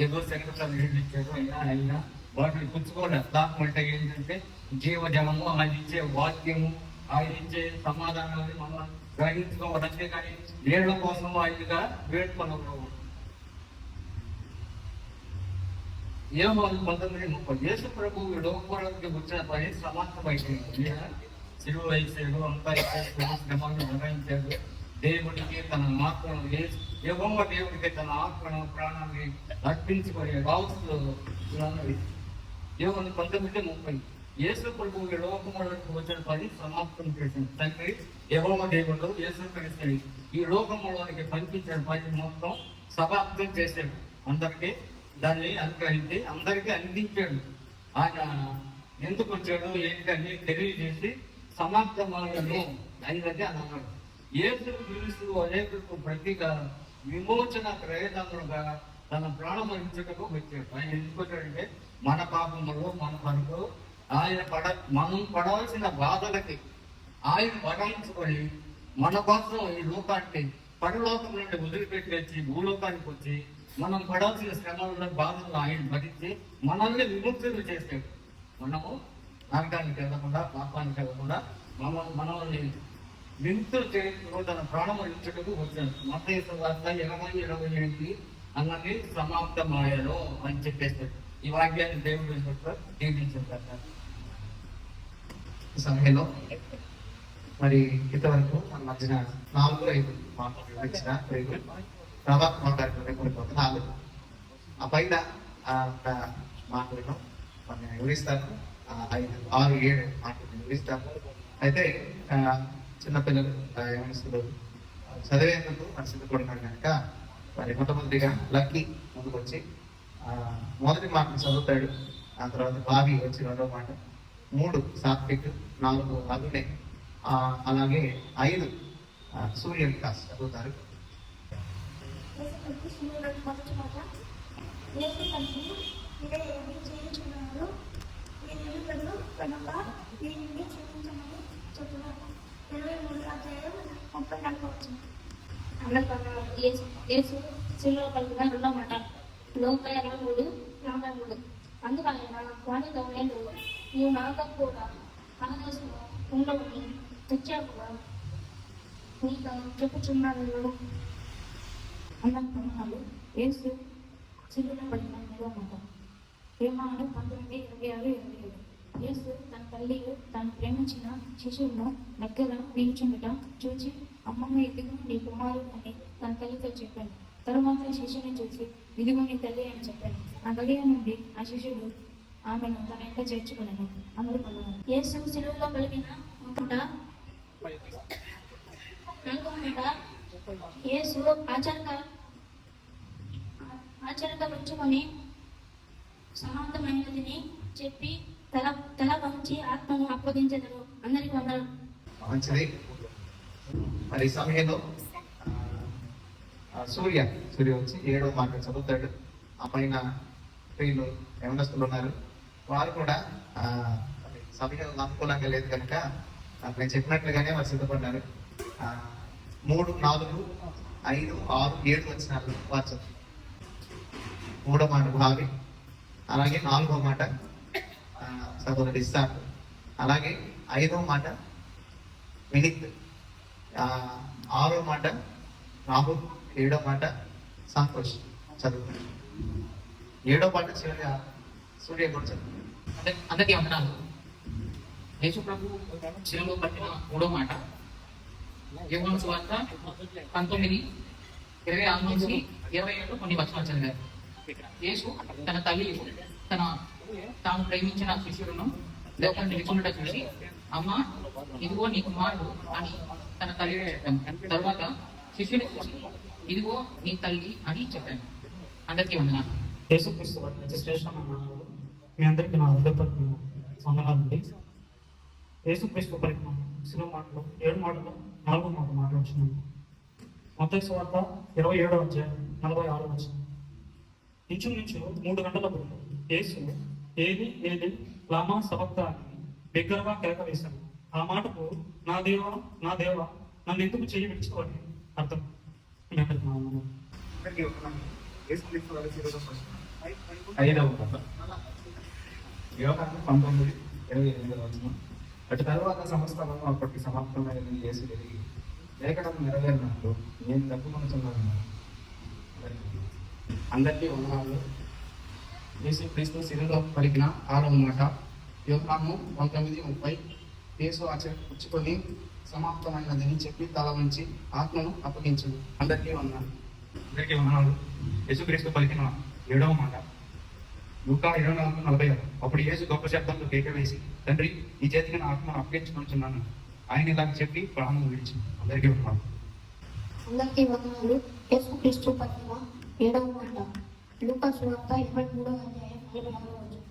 ఏదో శరీరాలు ఇచ్చారు ఆయన వాటిని పుచ్చుకోలేదు. దాహం అంటే ఏంటంటే జీవజలము, ఆయన ఇచ్చే వాక్యము, ఆయన ఇచ్చే సమాధానాన్ని మనం గ్రహించుకోవాలి. అంతేకాని నీళ్ల కోసం ఆయనగా వేడుకొనకూడదు. ఏమో 19:30 యేసు ప్రభు ఈ లోకానికి వచ్చిన పని సమాప్తమైపోయింది. సిలువ వేసాడు, అంతా శ్రమను నిర్వహించాడు. దేవుడికి తన ఆత్మను యెహోవా దేవుడికి తన ఆత్మను ప్రాణాన్ని అర్పించుకునే రావులు ఉన్నది. యోహాను 19:30 యేసు ప్రభు ఈ లోకములకు వచ్చిన పని సమాప్తం చేసింది. తండ్రి యెహోవా దేవుడు యేసు క్రీస్తు ఈ లోకములోనికి పంపించిన పని మొత్తం సమాప్తం చేశాడు. అందరికీ దాన్ని అనుగ్రహించి అందరికీ అందించాడు. ఆయన ఎందుకు వచ్చాడు ఏంటని తెలియజేసి సమాప్తమాలను అయినది అని అన్నాడు. యేసు క్రీస్తు అనేకులకు ప్రతిగా విమోచన ప్రయోజనములుగా తన ప్రాణమరించుటకు వచ్చాడు. ఆయన ఎందుకు వచ్చాడంటే మన పాపములు, మన పనులు, మనం పడవలసిన బాధలకి ఆయన భరించుకొని మన కోసం ఈ లోకాన్ని పరలోకం నుండి వదిలిపెట్టేసి భూలోకానికి వచ్చి మనం పడాల్సిన శ్రమలను, బాధలను ఆయన భరించి మనల్ని విముక్తులు చేస్తాడు. మనము నరకానికి వెళ్ళకుండా, పాపానికి వెళ్ళకుండా మనల్ని విముక్తులు చేయకుండా తన ప్రాణము ఇచ్చుటకు వచ్చాడు. మత్తయి సువార్త 20:28 అన్నది సమాప్తమాయలో అని చెప్పేస్తాడు. ఈ వాక్యాన్ని దేవుడు దీవించారు. ఈ సమయంలో మరి ఇంతవరకు మన మధ్యన 4-5 మాటలు ఇచ్చిన ప్రభావం గారి కొన్ని వందనాలు. ఆ పైన మాటలను మనం వివరిస్తాను. 5, 6, 7 మాటలను వివరిస్తాను. అయితే చిన్నపిల్లలు యవనస్తులు చదివేందుకు మన సిద్ధపడినాడు కనుక మరి మొట్టమొదటిగా లక్కీ ముందుకు వచ్చి మొదటి మాటను చదువుతాడు. ఆ తర్వాత బాబీ వచ్చి 2వ మాట, 3 సాత్విక్, 4 అభినయ్, అలాగే 5 సూర్య వికాస్ చదువుతారు. మొదటి మాట, యేసు తండ్రి ఇదే ఏమి చేయించున్నాడు, నేను ఎన్నికలు కనుక దీనిని క్షమించమని చెప్తున్నాను. 23:34 వచ్చింది. యేసు శిలువలో పలికిన 2వ మాట, లోక 23:43. అందుకు ఆయన వానితో నేను నీవు నాతో కూడా పరదేశంలో ఉండవని తెచ్చాకుగా నీతో చెప్పుచున్నాను అన్నట్టున్నాడు. యేసు శిలువలో పలికిన 3వ మాట, యోహాను 19:26-27. యేసు తన తల్లి తాను ప్రేమించిన శిశువును దగ్గర నిల్చుండట చూచి, అమ్మమ్మ ఇదిగో నీ కుమారుడు అని తన తల్లితో చెప్పాను. తరువాత శిశువుని చూసి ఇదిగో నీ తల్లి అని చెప్పాను. ఆ గడియ నుండి ఆ శిశువుడు ఆమెను తన ఇంట చేర్చుకున్నాను. అమలు పొందాను. యేసు శిలువలో పలికిన యేసు ఆచరణగా ఉంచుకొని సమాప్తమైనదని చెప్పి తల వంచి ఆత్మను అప్పగించదరు. అందరికీ వందలు. మంచిది. మరి ఈ సమయంలో సూర్య వచ్చి 7వ మాట చదువుతాడు. ఆ పైన స్త్రీలు యవనస్తులు ఉన్నారు. వారు కూడా సమయం అనుకూలంగా లేదు కనుక నేను చెప్పినట్లుగానే వారు సిద్ధపడ్డారు. 3, 4, 5, 6, 7 వచనాలు వారు చదువు. 3వ మాట భావి, అలాగే 4వ మాట సహోదరుడు ఇస్సాకు, అలాగే 5వ మాట వినిత్, 6వ మాట రాహుల్, 7వ మాట సంతోష్ చదువుతాడు. 7వ మాట చివరిగా సూర్య కూడా చదువుతాడు. అందరికీ వందనాలు. యేసు ప్రభు శిలువలో పట్టిన 3వ మాట, యోహాను సువార్త 19:26-27 కొన్ని వచనాలు చదివారు. యేసు తన తల్లి తాను ప్రేమించిన శిష్యులను లోకం నిలుచుండట చూసి, అమ్మ ఇదిగో నీ కుమారుడు అని తన తల్లి చెప్పాను. తర్వాత శిష్యుని చూసి, ఇదిగో నీ తల్లి అని చెప్పాను. అందరికీ వందనాలు. యేసుక్రీస్తు వారి శ్రేష్టమైన నామములో మీ అందరికీ నా హృదయపూర్వక వందనాలండి. యేసుక్రీస్తు పలికిన శిలువ మాటలు 7 మాటలు 4వ మాట మాట్లాడుచున్నాను. మత్తయి సువార్త 27వ అధ్యాయం 46వ వచనం. ఇంచుమించు 3 గంటలప్పుడు యేసు ఏది ఏది లామా సబక్తాని బిగ్గరగా కేక వేశాను. ఆ మాటకు నా దేవా నా దేవా నన్ను ఎందుకు చెయ్యి విడిచుకోవాలి అర్థం. మీ అందరికీ నా వందనాలు. ఐదవ కథ యోహాను 19:28 వచనం. అటు తరువాత సమస్తము అప్పటికి సమాప్తమైనది యేసు తిరిగి లేఖనం నెరవేరినట్లు నేను తప్పుకొనుచున్నాను. అందరికీ వందనాలు. యేసుక్రీస్తు శిలువలో పలికిన 6వ మాట యోహాను 19:30. యేసు పుచ్చుకొని సమాప్తమైనదని చెప్పి తల వంచి ఆత్మను అప్పగించును. అందరికీ వందనాలు. అందరికీ వందనాలు. యేసుక్రీస్తు పలికిన 7వ మాట లూకా 24:46. అప్పుడు యేసు గొప్ప శబ్దంతో కేక వేసి, తండ్రి ఈ చేతికి నా ఆత్మను అప్పగించుకుంటున్నాను. ఆయన ఇలా చెప్పి ప్రాణం విడిచి. అందరికీ వందనాలు. అందరికీ వందనాలు. యేసుక్రీస్తు పలికిన 7వ మాట లూకా సువార్త 23వ అధ్యాయం 46వ వచనం.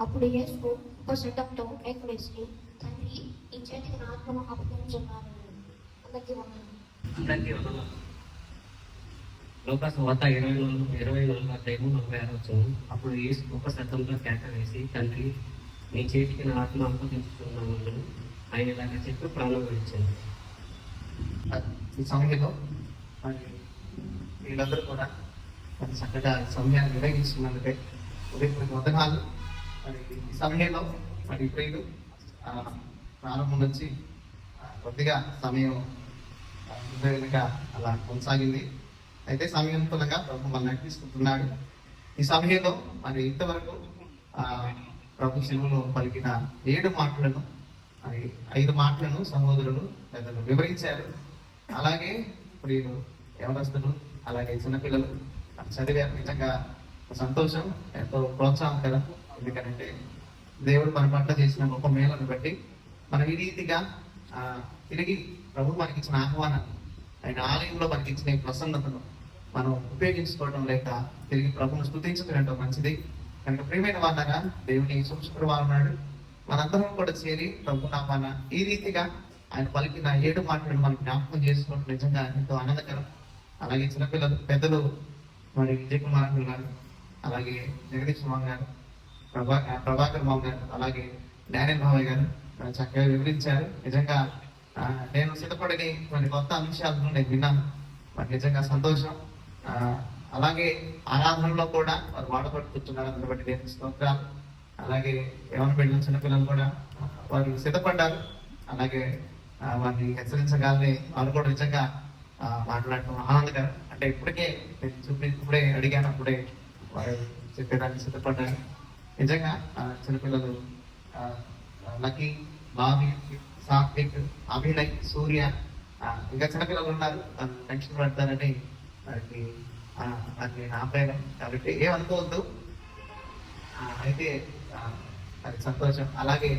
అప్పుడు యేసు గొప్ప శబ్దంతో కేక వేసి, తండ్రి ఈ చేతికి నా ఆత్మను అప్పగించున్నాను. అందరికీ వందనాలు. అందరికీ వందనాలు. లోకాసు వార్త 24వ అధ్యాయము 46వ వచనం. అప్పుడు యేసు గొప్ప శబ్దంతో కేక వేసి, తండ్రి నీ చేతికి నా ఆత్మ అప్పగించుకున్నాను. ఆయన ఇలాగ చెప్పి ప్రాణం విడిచాను. ఈ సమయంలో మరి వీళ్ళందరూ కూడా మరి చక్కగా సమయాన్ని నిర్వహించుకున్నందుకే ఉదయం వందనాలు. మరి ఈ సమయంలో మరి ప్రియులు ప్రారంభం నుంచి కొద్దిగా సమయం వెనుక అలా కొనసాగింది. అయితే సమయంతులుగా ప్రభు మనం నడిపిస్తున్నాడు. ఈ సమయంలో మరి ఇంతవరకు ప్రభు శిలువలో పలికిన 7 మాటలను 5 మాటలను సహోదరులు పెద్దలు వివరించారు. అలాగే ప్రియులు యవనస్తులు అలాగే చిన్నపిల్లలు చదివారు. నిజంగా సంతోషం, ఎంతో ప్రోత్సాహకరం. ఎందుకంటే దేవుడు మన పట్ల చేసిన గొప్ప మేలను బట్టి మనం ఈ రీతిగా తిరిగి ప్రభు మనకిచ్చిన ఆహ్వానాన్ని, ఆయన ఆలయంలో మనకిచ్చిన ఈ ప్రసన్నతను మనం ఉపయోగించుకోవడం లేక తిరిగి ప్రభును స్తుతించడం మంచిది. కనుక ప్రియమైన వాళ్ళగా దేవుని శుక్రవారం నాడు మనందరం కూడా చేరి ప్రభు నామాన ఈ రీతిగా ఆయన పలికిన 7 మాటలను మనం జ్ఞాపకం చేసుకోవడం నిజంగా ఎంతో ఆనందకరం. అలాగే చిన్నపిల్లలు పెద్దలు మరి విజయ్ కుమార్ గారు, అలాగే జగదీష్ మామ గారు, ప్రభాకర్ మామ గారు, అలాగే డానియల్ మామయ్య గారు చక్కగా వివరించారు. నిజంగా నేను సిద్ధపడని కొన్ని కొత్త అంశాలను నేను విన్నాను. మరి నిజంగా సంతోషం. అలాగే ఆరాధనలో కూడా వారు వాడపడుతున్నారు. అందుని బట్టి దేవుని స్తోత్రాలు. అలాగే ఎవరి బిడ్డలు చిన్నపిల్లలు కూడా వారు సిద్ధపడ్డారు. అలాగే వారిని హెచ్చరించగానే వారు కూడా నిజంగా మాట్లాడటం ఆనందకరం. అంటే ఇప్పటికే ఇప్పుడే అడిగాను, అప్పుడే వారు చెప్పేదానికి సిద్ధపడ్డారు. నిజంగా చిన్నపిల్లలు లక్కీ, బాబీ, సాత్విక్, అభినయ్, సూర్య ఇంకా చిన్నపిల్లలు ఉన్నారు. టెన్షన్ పడతారని వారికి అది నా ప్రయోగం కాబట్టి ఏమనుకోవద్దు. అయితే అది సంతోషం. అలాగే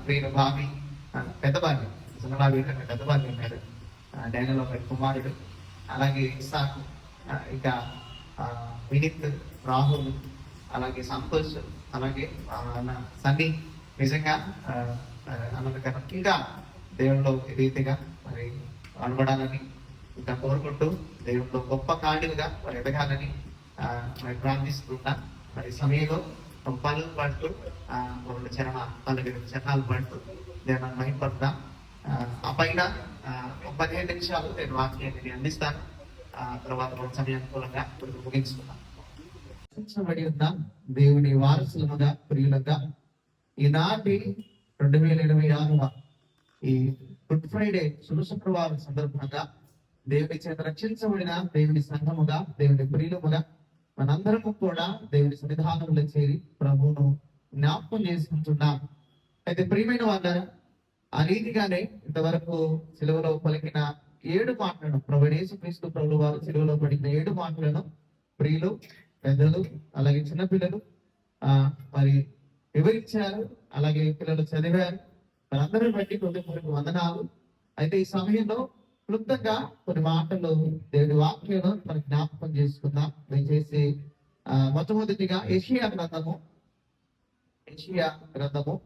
వీరు బాబీ, పెద్ద బాబీ, చిన్న బాబీ కంటే పెద్ద బాబీ ఉన్నాడు, డానియల్ ఒక కుమారుడు. అలాగే ఇస్సాకు, ఇంకా వినీత్, రాహుల్, అలాగే సంతోష్, అలాగే సన్నీ. నిజంగా ఆనందకరం. ఇంకా దేవుళ్ళు ఈ రీతిగా మరి అనుబడాలని ఇంకా కోరుకుంటూ దేవుళ్ళు గొప్ప కాడుగా మరి ఎదగాలని మరి ప్రార్థిస్తున్నా. మరి సమయంలో పనులు పడుతూ 2 చరణాలు పడుతూ దేవుని భయపడతాం. ఆ పైన 15 నిమిషాలు నేను వాక్యాన్ని అందిస్తాను. తర్వాత సమయానుకూలంగా ముగించుకున్నాను. ఉన్న దేవుని వారసులుగా ప్రియులుగా ఈనాటి 2026 ఈ గుడ్ ఫ్రైడే శుక్రవారం సందర్భంగా దేవుని చేత రక్షించబడిన దేవుని సంఘముగా, దేవుని ప్రియులముగా మనందరము కూడా దేవుని సన్నిధానంలో చేరి ప్రభువును జ్ఞాపకం చేసుకుంటున్నాం. అయితే ప్రియమైన వాళ్ళారా, ఆ రీతిగానే ఇంతవరకు సిలువలో పలికిన 7 మాటలను, ప్రభువు యేసుక్రీస్తు ప్రభువు వారు సిలువలో పలికిన 7 మాటలను ప్రియులు పెద్దలు అలాగే చిన్నపిల్లలు మరి వివరించారు, అలాగే పిల్లలు చదివారు. వారందరిని బట్టి కొద్ది వందనాలు. అయితే ఈ సమయంలో క్లుప్తంగా కొన్ని మాటలు దేవుడి వాక్యం మనం జ్ఞాపకం చేసుకుందాం. దయచేసి మొట్టమొదటిగా యెషయా గ్రంథము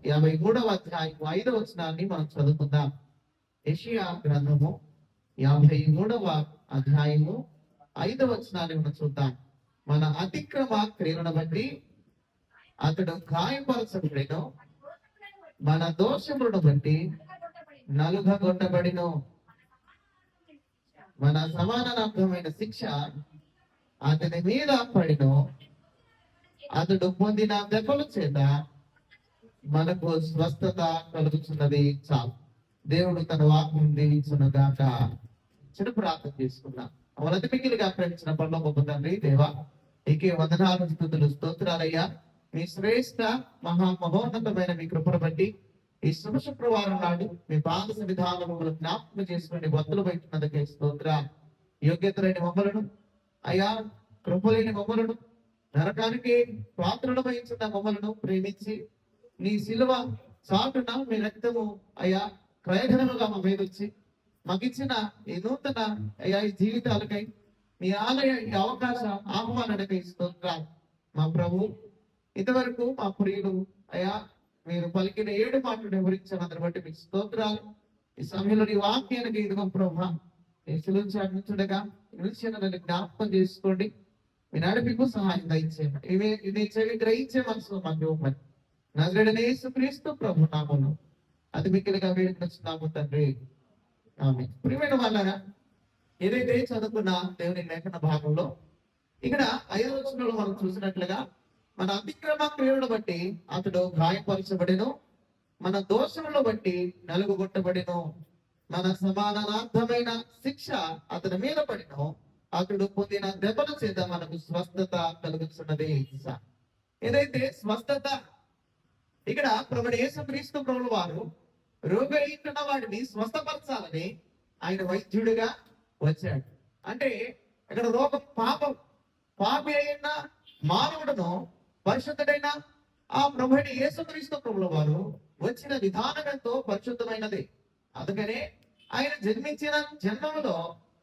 53వ అధ్యాయం 5వ వచనాన్ని మనం చదువుకుందాం. యెషయా గ్రంథము 53వ అధ్యాయము 5వ వచనాన్ని మనం చూద్దాం. మన అతిక్రమ క్రియలను బట్టి అతడు గాయపరచబడెను, మన దోషములను బట్టి నలుగగొట్టబడిను. మన సమానార్థమైన శిక్ష అతని మీద పడిను, అతడు పొందిన దెబ్బల చేత మనకు స్వస్థత కలుగుతున్నది. చాలు. దేవుడు తన వాక్యం దీవించునుగాక. చిన్న ప్రార్థన చేసుకున్నాం. అవనతి మిగిలిగా ప్రేమించిన పరలోకపు తండ్రి, దేవా నీకే వందనాలు, స్తుతులు, స్తోత్రాలయ్యా. మీ శ్రేష్ఠ మహోన్నతమైన మీ కృపను బట్టి ఈ శుక్రవారం నాడు మీ పాద విధానములను జ్ఞాపకం చేసుకుని వత్తులు బయటకే స్తోత్ర. యోగ్యత లేని మమ్మలను అయ్యా, కృపలేని మమ్మలను, నరకానికి పాత్రలు వహించిన మమ్మలను ప్రేమించి నీ శిలువ చాటున మీ రక్తము అయ్యా ప్రయోజనముగా మా మీద వచ్చి మాకిచ్చిన ఈ నూతన అయ్యా ఈ జీవితాలకై మీ ఆలయ ఈ అవకాశ ఆహ్వానానికి స్తోత్రాలు. మా ప్రభు, ఇంతవరకు మా ప్రియులు అయ్యా మీరు పలికిన 7 మాటలు వివరించిన అందరి బట్టి మీకు స్తోత్రాలు. ఈ సమయంలో నీ వాక్యానికి ఇదిగో ప్రభు నిలుచుండగా నిలిచిన జ్ఞాపకం చేసుకోండి. మీ నడిపికు సహాయం దయచేయండి. ఇవి చెవి గ్రహించే మనసు మాకు ఇవ్వమని నజరేయుడైన యేసుక్రీస్తు ప్రభు నామములో అతి మిక్కిలిగా వేడుకొచ్చున్నాము తండ్రి, ఆమేన్. ప్రియమైన వాళ్ళారా, ఏదైతే చదువుకున్న దేవుని లేఖన భాగంలో ఇక్కడ 5వ వచనంలో మనం చూసినట్లుగా మన అతిక్రమ క్రియలను బట్టి అతడు గాయపరచబడెను, మన దోషములను బట్టి నలుగుగొట్టబడెను, మన సమానార్థమైన శిక్ష అతని మీద పడిను, అతడు పొందిన దెబ్బల చేత మనకు స్వస్థత కలుగుతున్నది. ఏదైతే స్వస్థత, ఇక్కడ ప్రభువు యేసుక్రీస్తు ప్రభువు వారు రోగైన వాడిని స్వస్థపరచాలని ఆయన వైద్యుడిగా వచ్చాడు. అంటే ఇక్కడ రోగం పాపి అయిన మానవుడును పరిశుద్ధుడైన ఆ ప్రభుని యేసుక్రీస్తు ప్రభువు వారు వచ్చిన విధానం ఎంతో పరిశుద్ధమైనది. అందుకనే ఆయన జన్మించిన జన్మములో,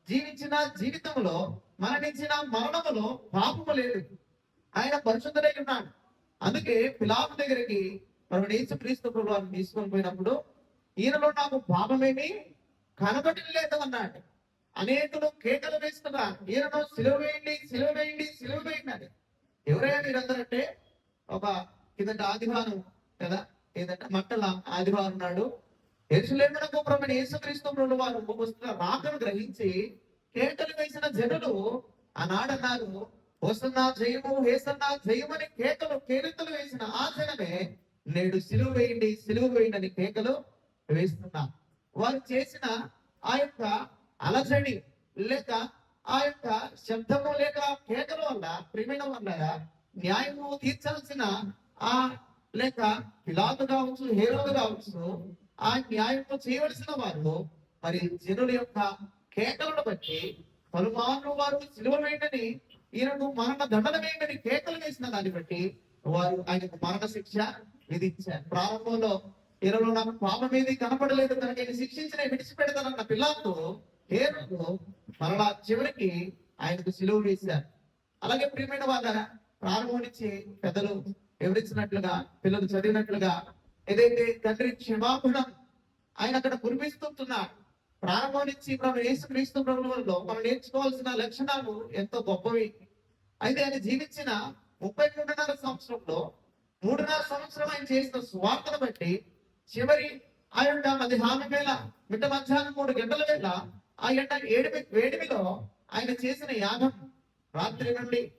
జీవించిన జీవితంలో, మరణించిన మరణములో పాపము లేదు. ఆయన పరిశుద్ధుడై ఉన్నాడు. అందుకే పిలాతు దగ్గరికి ప్రభుని యేసుక్రీస్తు ప్రభువుని తీసుకొని పోయినప్పుడు ఈయనలో నాకు పాపమేమి కనబడలేదు అన్నాడు. అనేకులు కేకలు వేస్తున్నారు, ఈయనను సిలువ వేయండి, సిలువ వేయండి, సిలువ వేయండి అని. ఎవరైనా మీరందరంటే ఒక కిందట ఆదివారం కదా, ఏదంటే మట్టల ఆదివారం నాడు యెరూషలేమునకు ప్రభుని యేసుక్రీస్తు ప్రభువు వారు వస్తున్న రాకను గ్రహించి కేకలు వేసిన జనులు ఆనాడన్నారు, హోసన్నా జయము, హేసన్నా జయమని కేకలు వేసిన ఆ జనమే నేడు సిలువ వేయండి, సిలువ వేయండి అని కేకలు వేస్తున్నారు. వారు చేసిన ఆ యొక్క అలజడి లేక ఆ యొక్క శబ్దము లేక కేకల వల్ల ప్రియమైన వల్ల న్యాయము తీర్చాల్సిన ఆ లేక పిలాతు కావచ్చు, హేరోదు కావచ్చు, ఆ న్యాయము చేయవలసిన వారు మరి జనుల యొక్క కేకలను బట్టి పలుమార్లు వారు సిలువ వేయండి, ఈయనకు మరణ దండన వేయండి కేకలు వేసిన దాన్ని బట్టి వారు ఆయనకు మరణ శిక్ష విధించారు. ప్రారంభంలో ఈయనలో నాకు పాపం ఏది కనపడలేదు, కనుక నేను శిక్షించిన విడిచిపెడతానన్న పిలాతు హేరోదు మరలా చివరికి ఆయనకు సిలువ వేశారు. అలాగే ప్రియమైన వాళ్ళ ప్రారంభం నుంచి పెద్దలు వివరించినట్లుగా, పిల్లలు చదివినట్లుగా ఏదైతే తండ్రి క్షమాపణ ఆయన అక్కడ కురిపిస్తున్నాడు. ప్రారంభం నుంచి ప్రభు యేసుక్రీస్తు ప్రభువులో మనం నేర్చుకోవాల్సిన లక్షణాలు ఎంతో గొప్పవి. అయితే ఆయన జీవించిన 33.5 సంవత్సరంలో 3.5 సంవత్సరం ఆయన చేసిన స్వార్థను బట్టి చివరి ఆ యొక్క మధ్యాహ్నం వేళ మిట్ట మధ్యాహ్నం 3 గంటల వేళ ఆ యొక్క వేడిమిలో ఆయన చేసిన యాగం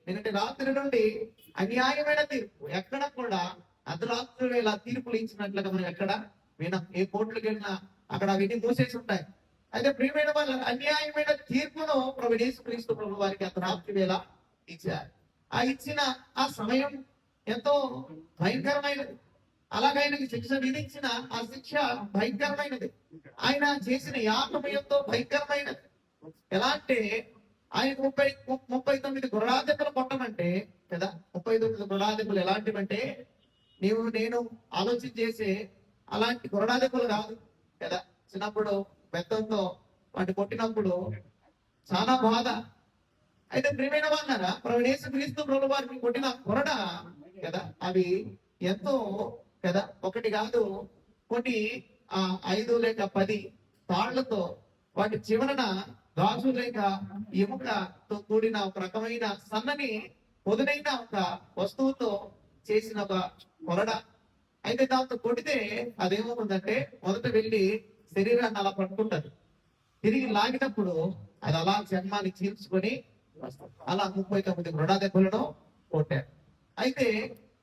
నిన్నటి రాత్రి నుండి అన్యాయమైన తీర్పు ఎక్కడ కూడా అర్ధరాత్రి వేళ తీర్పులు ఇచ్చినట్లుగా మనం ఎక్కడ వినం. ఏ కోర్టులకు వెళ్ళినా అక్కడ అవన్నీ మూసేసి ఉంటాయి. అయితే ప్రియమైన వాళ్ళ అన్యాయమైన తీర్పును ప్రభువు యేసుక్రీస్తు ప్రభువు వారికి అర్ధరాత్రి వేళ ఇచ్చారు. ఆ ఇచ్చిన ఆ సమయం ఎంతో భయంకరమైనది. అలాగే ఆయనకి శిక్ష విధించిన ఆ శిక్ష భయంకరమైనది. ఆయన చేసిన యాగం ఎంతో భయంకరమైనది. ఎలా అంటే ఆయన 39 గుర్రాజకులు కొట్టమంటే 29 గుణాధికులు ఎలాంటివంటే నీవు నేను ఆలోచన చేసే అలాంటి గుణాధికులు కాదు కదా. చిన్నప్పుడు బెత్తంతో వాటి కొట్టినప్పుడు చాలా బాధ. అయితే ప్రియమైన వాళ్ళారా, ప్రభువైన యేసుక్రీస్తు ప్రభువు వారికి కొట్టిన కొరడ కదా, అవి ఎంతో కదా, ఒకటి కాదు కొన్ని 5 లేక 10 తాళ్లతో వాటి చివరన గాజు లేక ఎముకతో కూడిన ఒక రకమైన సన్నని పొదునైన ఒక వస్తువుతో చేసిన ఒక కొరడ. అయితే దాంతో కొడితే అదేమవుతుందంటే మొదట వెళ్ళి శరీరాన్ని అలా పట్టుకుంటది, తిరిగి లాగినప్పుడు అది అలా చర్మాన్ని చీల్చుకొని వస్తుంది. అలా 39 గుణా దెబ్బలను కొట్టారు. అయితే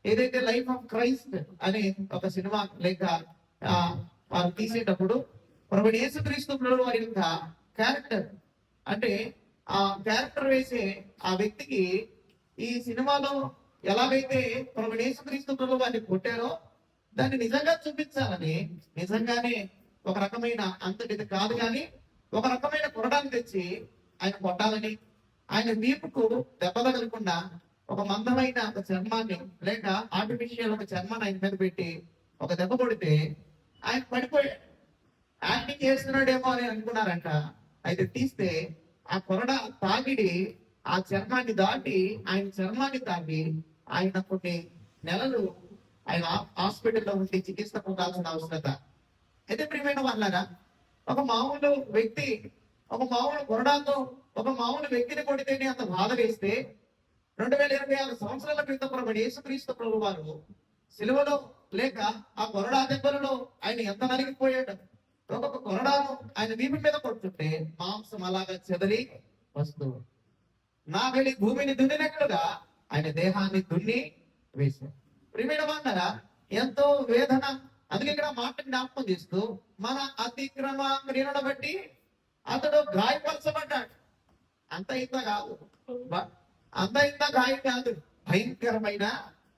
ఏదైతే లైఫ్ ఆఫ్ క్రైస్ట్ అనే ఒక సినిమా లేక వారు తీసేటప్పుడు ప్రభువైన యేసుక్రీస్తు ప్రభువు వారి యొక్క క్యారెక్టర్ అంటే ఆ క్యారెక్టర్ వేసే ఆ వ్యక్తికి ఈ సినిమాలో ఎలాగైతే ప్రభువైన యేసుక్రీస్తు ప్రభువు వారిని కొట్టారో దాన్ని నిజంగా చూపించాలని నిజంగానే ఒక రకమైన అంతటిది కాదు కానీ ఒక రకమైన కొరడాన్ని తెచ్చి ఆయన కొట్టాలని, ఆయన వీపుకు దెబ్బ తగలకుండా ఒక మందమైన ఒక చర్మాన్ని లేక ఆర్టిఫిషియల్ ఒక చర్మాన్ని ఆయన మీద పెట్టి ఒక దెబ్బ కొడితే ఆయన పడిపోయాడు. యాక్టింగ్ చేస్తున్నాడేమో అని అనుకున్నారంట. అయితే తీస్తే ఆ కొరడ తాకిడి ఆ చర్మాన్ని దాటి ఆయన చర్మాన్ని తాకి ఆయన కొన్ని నెలలు ఆయన హాస్పిటల్లో ఉండి చికిత్స పొందాల్సిన అవసరత. అయితే ప్రియమైన వాళ్ళారా, ఒక మామూలు వ్యక్తి ఒక మామూలు కొరడాతో ఒక మామూలు వ్యక్తిని కొడితేనే అంత బాధ వేస్తే 2026 సంవత్సరాల క్రితం ప్రభువైన యేసుక్రీస్తు ప్రభువు వారు సిలువలో లేక ఆ కొరడా దెబ్బలలో ఆయన ఎంత నలిగిపోయాడు. ఒక్కొక్క కొరడాను ఆయన వీపు మీద కొడుతుంటే మాంసం అలాగా చెదరి వస్తూ నా వెళ్ళి భూమిని దున్నినట్లుగా ఆయన దేహాన్ని దున్ని వేశారు. ప్రియమైన వాళ్ళారా, ఎంతో వేదన. అందుకే ఇక్కడ మాట జ్ఞాపకం చేస్తూ మన అతిక్రమ క్రియలను బట్టి అతడు గాయపరచబడ్డాడు. అంత ఇంత కాదు, అంత ఇంత గాయం కాదు, భయంకరమైన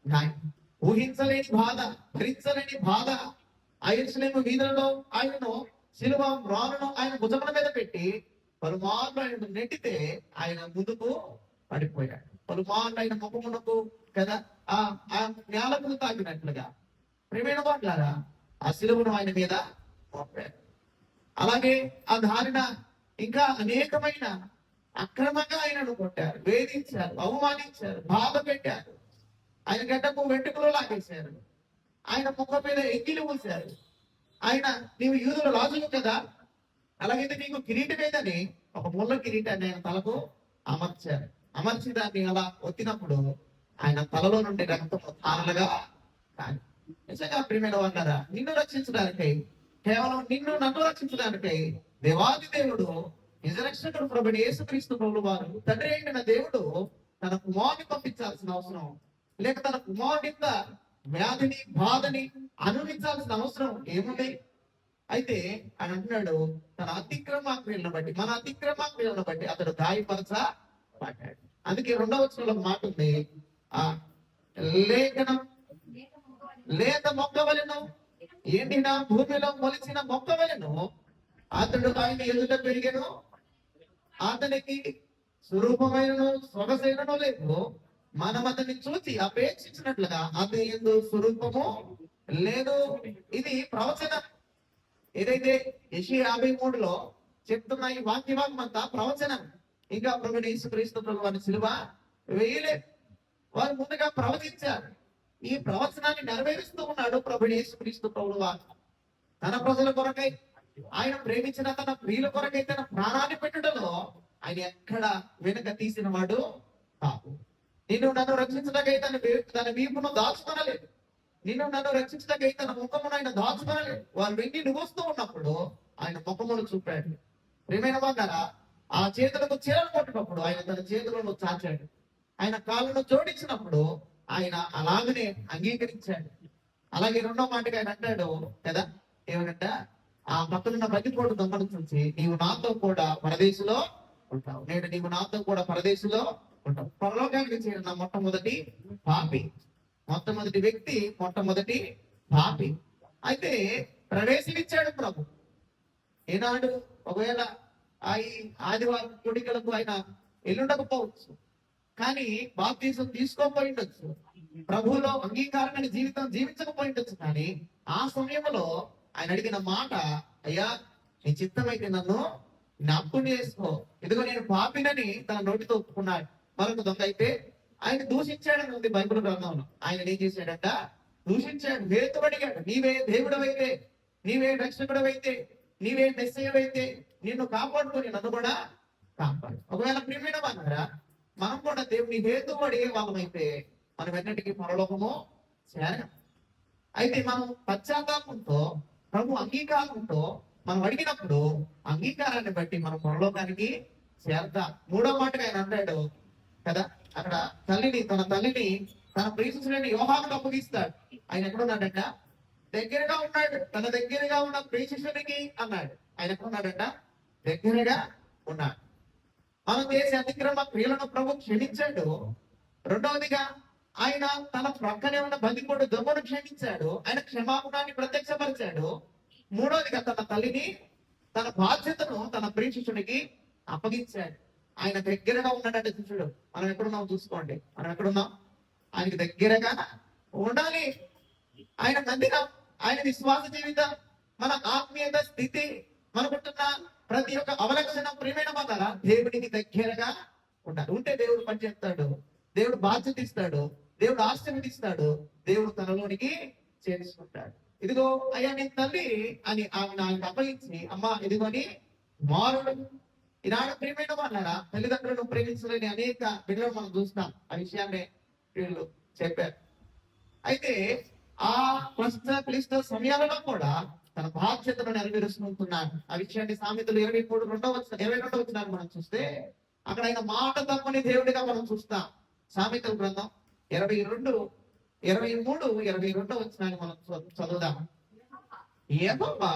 గాయం, ఊహించలేని బాధ, భరించలేని బాధ. ఆ యెరూషలేము వీధులలో ఆయనను శిలువ రాళ్ళను ఆయన భుజముల మీద పెట్టి పలుమార్లు ఆయన నెట్టితే ఆయన ముందుకు పడిపోయాడు. పలుమార్లు ఆయన ముఖమునకు కదా ఆ నేలకు తాకినట్లుగా. ప్రియమైన వాళ్ళారా, ఆ శిలువను ఆయన మీద మోపారు. అలాగే ఆ దారిన ఇంకా అనేకమైన అక్రమంగా ఆయనను కొట్టారు, వేధించారు, అవమానించారు, బాధ పెట్టారు. ఆయన గడ్డకు వెంట్రుకలు లాగేశారు, ఆయన ముఖం మీద ఎంగిలి మూసారు. ఆయన నీవు యూదుల రాజులు కదా, అలాగైతే నీకు కిరీటం ఏదని ఒక ముళ్ళ కిరీటాన్ని ఆయన తలకు అమర్చారు. అమర్చి దాన్ని అలా ఒత్తినప్పుడు ఆయన తలలో నుండి రక్తము తారలుగా కానీ. నిజంగా ప్రియమైన వాళ్ళారా, నిన్ను రక్షించడానికై, కేవలం నిన్ను నన్ను రక్షించడానికై దేవాది దేవుడు నిజరక్షకుడు ప్రభువైన యేసుక్రీస్తు ప్రభువు వారు తండ్రి అయిన దేవుడు తన కుమారుని పంపించాల్సిన అవసరం లేక తన కుమారుడి యొక్క వ్యాధిని బాధని అనుభవించాల్సిన అవసరం ఏముంది? అయితే ఆయన అంటున్నాడు తన అతిక్రమ క్రియలను బట్టి, మన అతిక్రమ క్రియలను బట్టి అతడు గాయపరచబడ్డాడు. అందుకే 2వ వచనంలో మాట ఉంది, ఆ లేఖనం లేత మొక్క వలెను ఎండిన భూమిలో మొలిచిన మొక్క వలెను అతడు ఆయన ఎదుట పెరిగెను, అతనికి స్వరూపమైనను సొగసైనను లేదు. మనం అతన్ని చూసి అపేక్షించినట్లుగా అతని యందు స్వరూపము లేదు. ఇది ప్రవచనం. ఏదైతే యెషయా 53లో చెప్తున్న ఈ వాక్యభాగం అంతా ప్రవచనం. ఇంకా ప్రభువైన యేసుక్రీస్తు ప్రభువు వారి సిలువ వేయలేదు, వారు ముందుగా ప్రవచించారు. ఈ ప్రవచనాన్ని నెరవేరుస్తూ ఉన్నాడు ప్రభువైన యేసుక్రీస్తు ప్రభువు వారు. తన ప్రజల కొరకై, ఆయన ప్రేమించిన తన ప్రియుల కొరకై తన ప్రాణాన్ని పెట్టడంలో ఆయన ఎక్కడ వెనుక తీసిన వాడు కాదు. నిన్ను నన్ను రక్షించడానికై తన వీపును దాచుకొనలేదు, నిన్ను నన్ను రక్షించడానికై తన ముఖమును ఆయన దాచుకొనలేదు. వారు వెండి నువ్వొస్తూ ఉన్నప్పుడు ఆయన ముఖమును చూపాడు. ప్రియమైన వాళ్ళారా, ఆ చేతులకు చీరలు కొట్టినప్పుడు ఆయన తన చేతులను చాచాడు, ఆయన కాళ్ళను జోడించినప్పుడు ఆయన అలాగనే అంగీకరించాడు. అలాగే 2వ మాటగా ఆయన అంటాడు కదా, ఏమనంట, ఆ పక్కనున్న బతిపోటు దొంగను చూసి నీవు నాతో కూడా పరదేశంలో ఉంటావు, నేడు నీవు నాతో కూడా పరదేశంలో ఉంటావు. పరలోకానికి చేరిన మొట్టమొదటి పాపి, మొట్టమొదటి వ్యక్తి, మొట్టమొదటి పాపి. అయితే ప్రవేశమిచ్చాడు ప్రభు. ఈనాడు ఒకవేళ ఈ ఆదివారం కోడికలకు ఆయన ఎల్లుండకపోవచ్చు, కానీ బాప్తీసం తీసుకోపోయి ఉండొచ్చు, ప్రభువులో అంగీకారమైన జీవితం జీవించకపోయి ఉండొచ్చు. కానీ ఆ సమయంలో ఆయన అడిగిన మాట, అయ్యా నీ చిత్తమైతే నన్ను జ్ఞాపకం చేసుకో, ఇదిగో నేను పాపినని తన నోటితో ఒప్పుకున్నాడు. మరొక దొంగ అయితే ఆయన దూషించాడని ఉంది బైబిల్ గ్రంథంలో. ఆయన ఏం చేశాడంట? దూషించాడు, హేతువడిగాడు, నీవే దేవుడవైతే, నీవే రక్షకుడవైతే, నీవే మెస్సయ్యవైతే నిన్ను కాపాడుకొని నన్ను కూడా కాపాడు. ఒకవేళ ప్రియమైన వాళ్ళారా, మనం కూడా దేవుని హేతువు అడిగే వాళ్ళమైతే మనం ఎన్నటికీ పరలోకము చేరం. అయితే మనం పశ్చాత్తాపంతో, ప్రభు అంగీకారంతో మనం అడిగినప్పుడు అంగీకారాన్ని బట్టి మనం పరలోకానికి చేరతాం. మూడో మాటగా ఆయన అన్నాడు కదా, అక్కడ తన తల్లిని తన ప్రియశిష్యుడైన యోహానుకు అప్పగిస్తాడు. ఆయన ఎక్కడున్నాడంట? దగ్గరగా ఉన్నాడు. తన దగ్గరగా ఉన్న ప్రియశిష్యునికి అన్నాడు. ఆయన ఎక్కడున్నాడంట? దగ్గరగా ఉన్నాడు. మనం చేసే అతిక్రమ క్రియలను ప్రభు క్షమించాడు. రెండవదిగా ఆయన తన ప్రక్కనే ఉన్న బందిపోటు దొంగను క్షమించాడు. ఆయన క్షమాపణాన్ని ప్రత్యక్షపరిచాడు. మూడవదిగా తన తల్లిని, తన బాధ్యతను తన ప్రియశిష్యునికి అప్పగించాడు. ఆయన దగ్గరగా ఉన్నాడంటే శిష్యుడు. మనం ఎక్కడున్నాం చూసుకోండి. మనం ఎక్కడున్నాం? ఆయనకి దగ్గరగా ఉండాలి. ఆయన మందిరం, ఆయన విశ్వాస జీవితం, మన ఆత్మీయత స్థితి, మనకుంటున్న ప్రతి ఒక్క అవలక్షణం ప్రియమైన వాళ్ళ దేవుడికి దగ్గరగా ఉండాలి. ఉంటే దేవుడు పనిచేస్తాడు, దేవుడు బాధ్యత ఇస్తాడు, దేవుడు ఆశీర్వదిస్తాడు, దేవుడు తనలోనికి చేర్చుకుంటాడు. ఇదిగో అయ్యా నీ తల్లి అని ఆయనకు అప్పగించి, అమ్మా ఇదిగోని మారుడు. ఈనాడు ప్రియమైన వాళ్ళారా, తల్లిదండ్రులను ప్రేమించలేని అనేక బిడ్డలు మనం చూస్తాం. ఆ విషయాన్ని వీళ్ళు చెప్పారు. అయితే ఆ ప్రస్తుత క్లిష్ట సమయాలలో కూడా తన బాధ్యతను నెరవేరుస్తున్నాడు. ఆ విషయాన్ని సామెతలు 22 వచ్చినాన్ని మనం చూస్తే అక్కడ ఆయన మాట తప్పని దేవుడిగా మనం చూస్తాం. సామెతల గ్రంథం 23 వచ్చినాన్ని మనం చదువుదాం. యెహోవా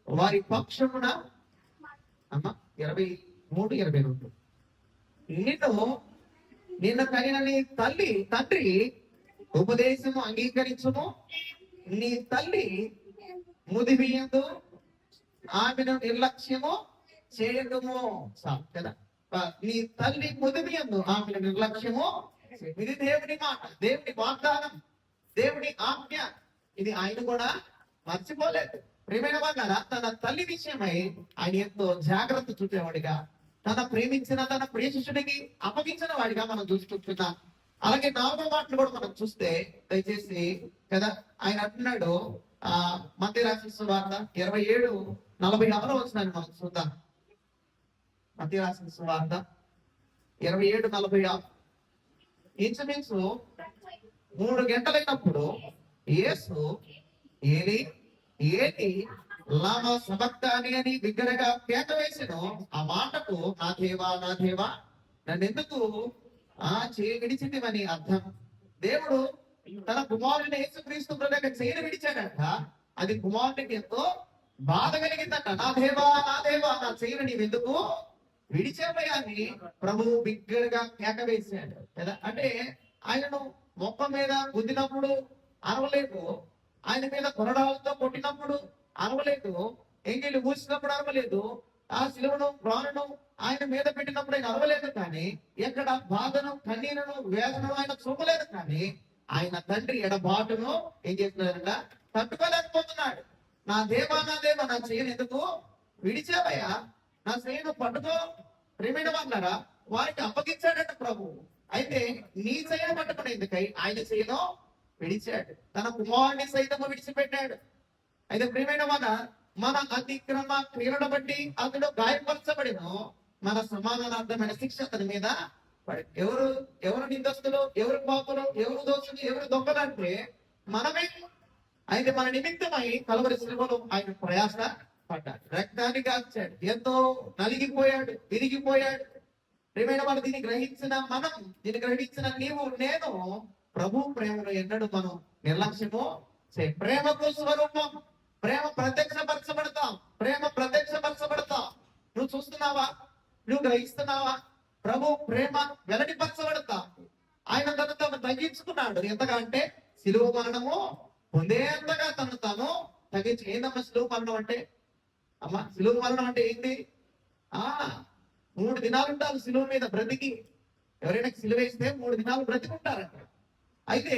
వారి పక్షమున, అమ్మ 23:22, నిన్ను కలిగిన నీ తండ్రి ఉపదేశము అంగీకరించుము, నీ తల్లి ముదిమియందు ఆమెను నిర్లక్ష్యము చేయడము. కదా, నీ తల్లి ముదిమియందు ఆమెను నిర్లక్ష్యము. ఇది దేవుని మాట, దేవుని వాగ్దానం, దేవుని ఆజ్ఞ. ఇది ఆయన కూడా మర్చిపోలేదు. ప్రియమైన వాళ్ళారా, తన తల్లి విషయమై ఆయన ఎంతో జాగ్రత్త చూపేవాడిగా, తన ప్రేమించిన తన ప్రియశిష్యుడికి అప్పగించిన వాడిగా మనం చూస్తున్నాం. అలాగే 4వ మాటలు కూడా మనం చూస్తే దయచేసి కదా, ఆయన అంటున్నాడు మత్తయి రాసిన సువార్త 27:46 వచనాన్ని మనం చూద్దాం. మత్తయి రాసిన సువార్త 27:46. ఇంచుమించు 3 గంటలైనప్పుడు యేసు ఏలి ఏలి లామా సబక్తాని అని బిగ్గరగా కేక వేసెను. ఆ మాటకు నా దేవా నన్నెందుకు చేయి విడిచిందివని అర్థం. దేవుడు తన కుమారుని యేసుక్రీస్తు యొక్క చేయను విడిచాడంట. అది కుమారునికి ఎంతో బాధ కలిగిందంట. నా దేవా నా చేయను నీవెందుకు విడిచేవయ్యా అని ప్రభువు బిగ్గరగా కేక వేసాడు కదా. అంటే ఆయనను మొక్క మీద గుద్దినప్పుడు అరవలేదు, ఆయన మీద కొరడాలతో కొట్టినప్పుడు అరవలేదు, ఎంగిలి మూసినప్పుడు అరవలేదు, ఆ శిలువను ప్రాణను ఆయన మీద పెట్టినప్పుడు ఆయన అరవలేదు. కానీ ఎక్కడ బాధను, కన్నీరును, వేదనను ఆయన చూపలేదు. కానీ ఆయన తండ్రి ఎడబాటును ఏం చేస్తున్నాడంట? తట్టుకోలేకపోతున్నాడు. నా దేవా నా చేయను ఎందుకు విడిచావయ్యా, నా చేయను పట్టుకో. ప్రియమైన వాళ్ళారా, వారికి అప్పగించాడంట ప్రభు. అయితే నీ చేయను పట్టుకుని ఎందుకై ఆయన చేయను విడిచాడు, తన కుమారుని సైతము విడిచిపెట్టాడు. అయితే ప్రియమైన మన అతిక్రమ క్రియలను బట్టి అతడు గాయపరచబడిను, మన సమాధానార్థమైన శిక్ష అతని మీద పడి. ఎవరు నిందస్తులు, ఎవరు పాపులు, ఎవరు దోషులు, ఎవరు దొంగలు అంటే మనమే. అయితే మన నిమిత్తమై కలువరి శిలువలో ఆయన ప్రయాస పడ్డాడు, రక్తాన్ని కాల్చాడు, ఎంతో నలిగిపోయాడు, విరిగిపోయాడు. ప్రియమైన వాళ్ళు దీన్ని గ్రహించిన నీవు నేను ప్రభు ప్రేమను ఎన్నడూ మనం నిర్లక్ష్యము ప్రేమకు స్వరూపం. ప్రేమ ప్రత్యక్షపరచబడతాం. నువ్వు చూస్తున్నావా? నువ్వు గ్రహిస్తున్నావా? ప్రభు ప్రేమ వెల్లడిపరచబడతా. ఆయన తను తగ్గించుకున్నాడు. ఎంతగా అంటే శిలువ మరణము పొందేంతగా తను తాను తగ్గించు. ఏందమ్మా శిలువ మరణం అంటే? అమ్మా శిలువ మరణం అంటే ఏంటి? 3 దినాలు ఉంటారు శిలువ మీద బ్రతికి. ఎవరైనా సిలువేస్తే 3 దినాలు బ్రతికుంటారంట. అయితే